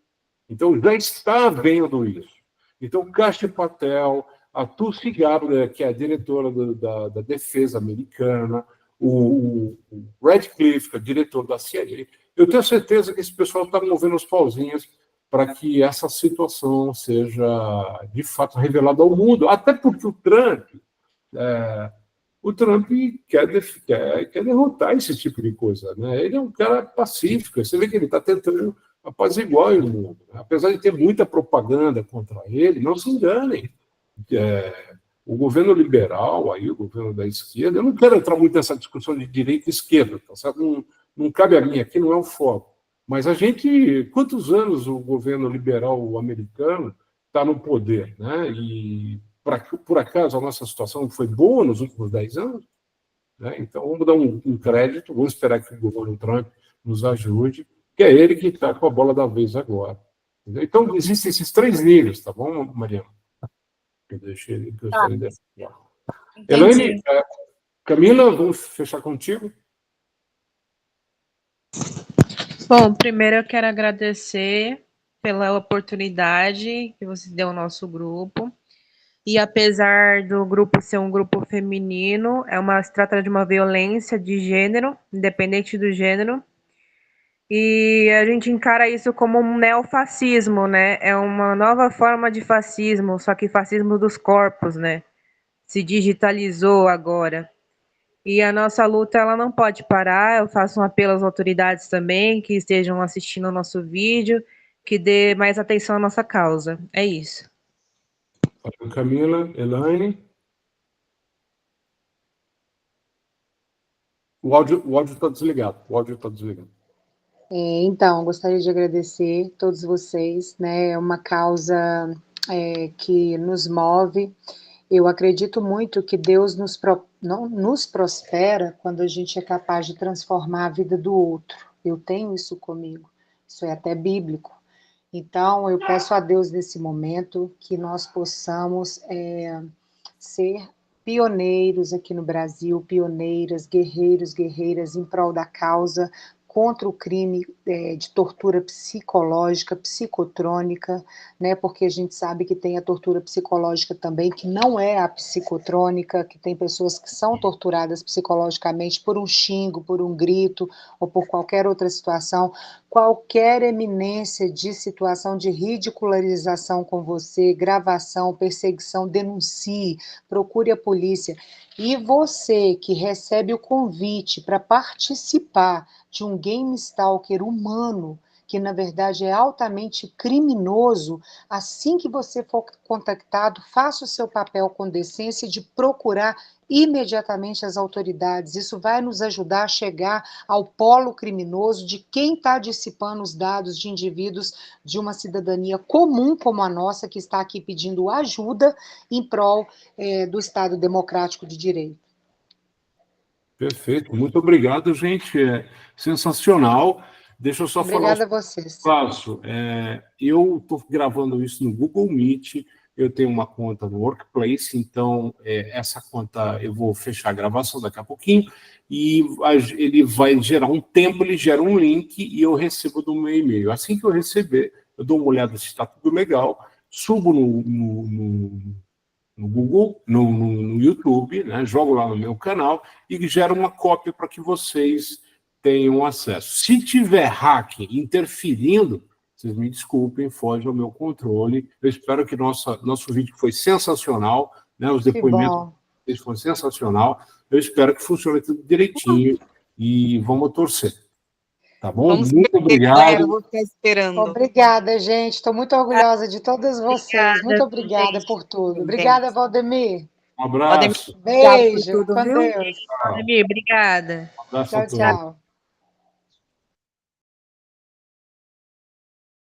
Então, já está havendo isso. Então, Kashi Patel, a Tulsi Gabbard, que é a diretora da Defesa Americana, o Radcliffe, que é diretor da CIA, eu tenho certeza que esse pessoal está movendo os pauzinhos para que essa situação seja, de fato, revelada ao mundo, até porque o Trump quer derrotar esse tipo de coisa. Né? Ele é um cara pacífico, você vê que ele está tentando apaziguar o mundo. Né? Apesar de ter muita propaganda contra ele, não se enganem. O governo liberal, aí, o governo da esquerda, eu não quero entrar muito nessa discussão de direita e esquerda, tá certo? Não cabe a mim, aqui não é o foco. Mas a gente, quantos anos o governo liberal americano está no poder? Né? E, por acaso, a nossa situação foi boa nos últimos 10 anos? Né? Então, vamos dar um crédito, vamos esperar que o governo Trump nos ajude, que é ele que está com a bola da vez agora. Entendeu? Então, existem esses 3 níveis, tá bom, Mariana? Eu deixei ele. Elaine, Camila, vamos fechar contigo? Bom, primeiro eu quero agradecer pela oportunidade que você deu ao nosso grupo. E apesar do grupo ser um grupo feminino, se trata de uma violência de gênero, independente do gênero. E a gente encara isso como um neofascismo, né? É uma nova forma de fascismo, só que fascismo dos corpos, né? Se digitalizou agora. E a nossa luta, ela não pode parar. Eu faço um apelo às autoridades também, que estejam assistindo o nosso vídeo, que dê mais atenção à nossa causa. É isso. Camila, Elaine. O áudio está desligado. Então, gostaria de agradecer a todos vocês, né? É uma causa que nos move. Eu acredito muito que Deus não nos prospera quando a gente é capaz de transformar a vida do outro. Eu tenho isso comigo, isso é até bíblico. Então, eu peço a Deus nesse momento que nós possamos ser pioneiros aqui no Brasil, pioneiras, guerreiros, guerreiras em prol da causa contra o crime de tortura psicológica, psicotrônica, né, porque a gente sabe que tem a tortura psicológica também, que não é a psicotrônica, que tem pessoas que são torturadas psicologicamente por um xingo, por um grito, ou por qualquer outra situação. Qualquer eminência de situação de ridicularização com você, gravação, perseguição, denuncie, procure a polícia. E você que recebe o convite para participar de um game stalker humano, que na verdade é altamente criminoso, assim que você for contactado, faça o seu papel com decência de procurar imediatamente as autoridades. Isso vai nos ajudar a chegar ao polo criminoso de quem está dissipando os dados de indivíduos de uma cidadania comum como a nossa, que está aqui pedindo ajuda em prol do Estado Democrático de Direito. Perfeito, muito obrigado, gente. É sensacional. Deixa eu só Obrigada a falar vocês. passo. Eu estou gravando isso no Google Meet, eu tenho uma conta no Workplace, então essa conta eu vou fechar a gravação daqui a pouquinho, e ele vai gerar um tempo, ele gera um link e eu recebo do meu e-mail. Assim que eu receber, eu dou uma olhada se está tudo legal, subo no Google, no YouTube, né, jogo lá no meu canal e gero uma cópia para que vocês tenham acesso. Se tiver hack interferindo, vocês me desculpem, foge ao meu controle. Eu espero que nosso vídeo foi sensacional, né, os Que depoimentos bom. deles foram sensacional. Eu espero que funcione tudo direitinho e vamos torcer. Tá bom? Vamos Muito ver, galera, obrigado. vou ficar esperando. Obrigada, gente. Estou muito orgulhosa de todas vocês. Muito obrigada por tudo. Obrigada, Valdemir. Um Valdemir, abraço. obrigado por Beijo. tudo, Com viu? Deus. Tchau. Valdemir, obrigada. Um abraço a Tchau, todos. tchau.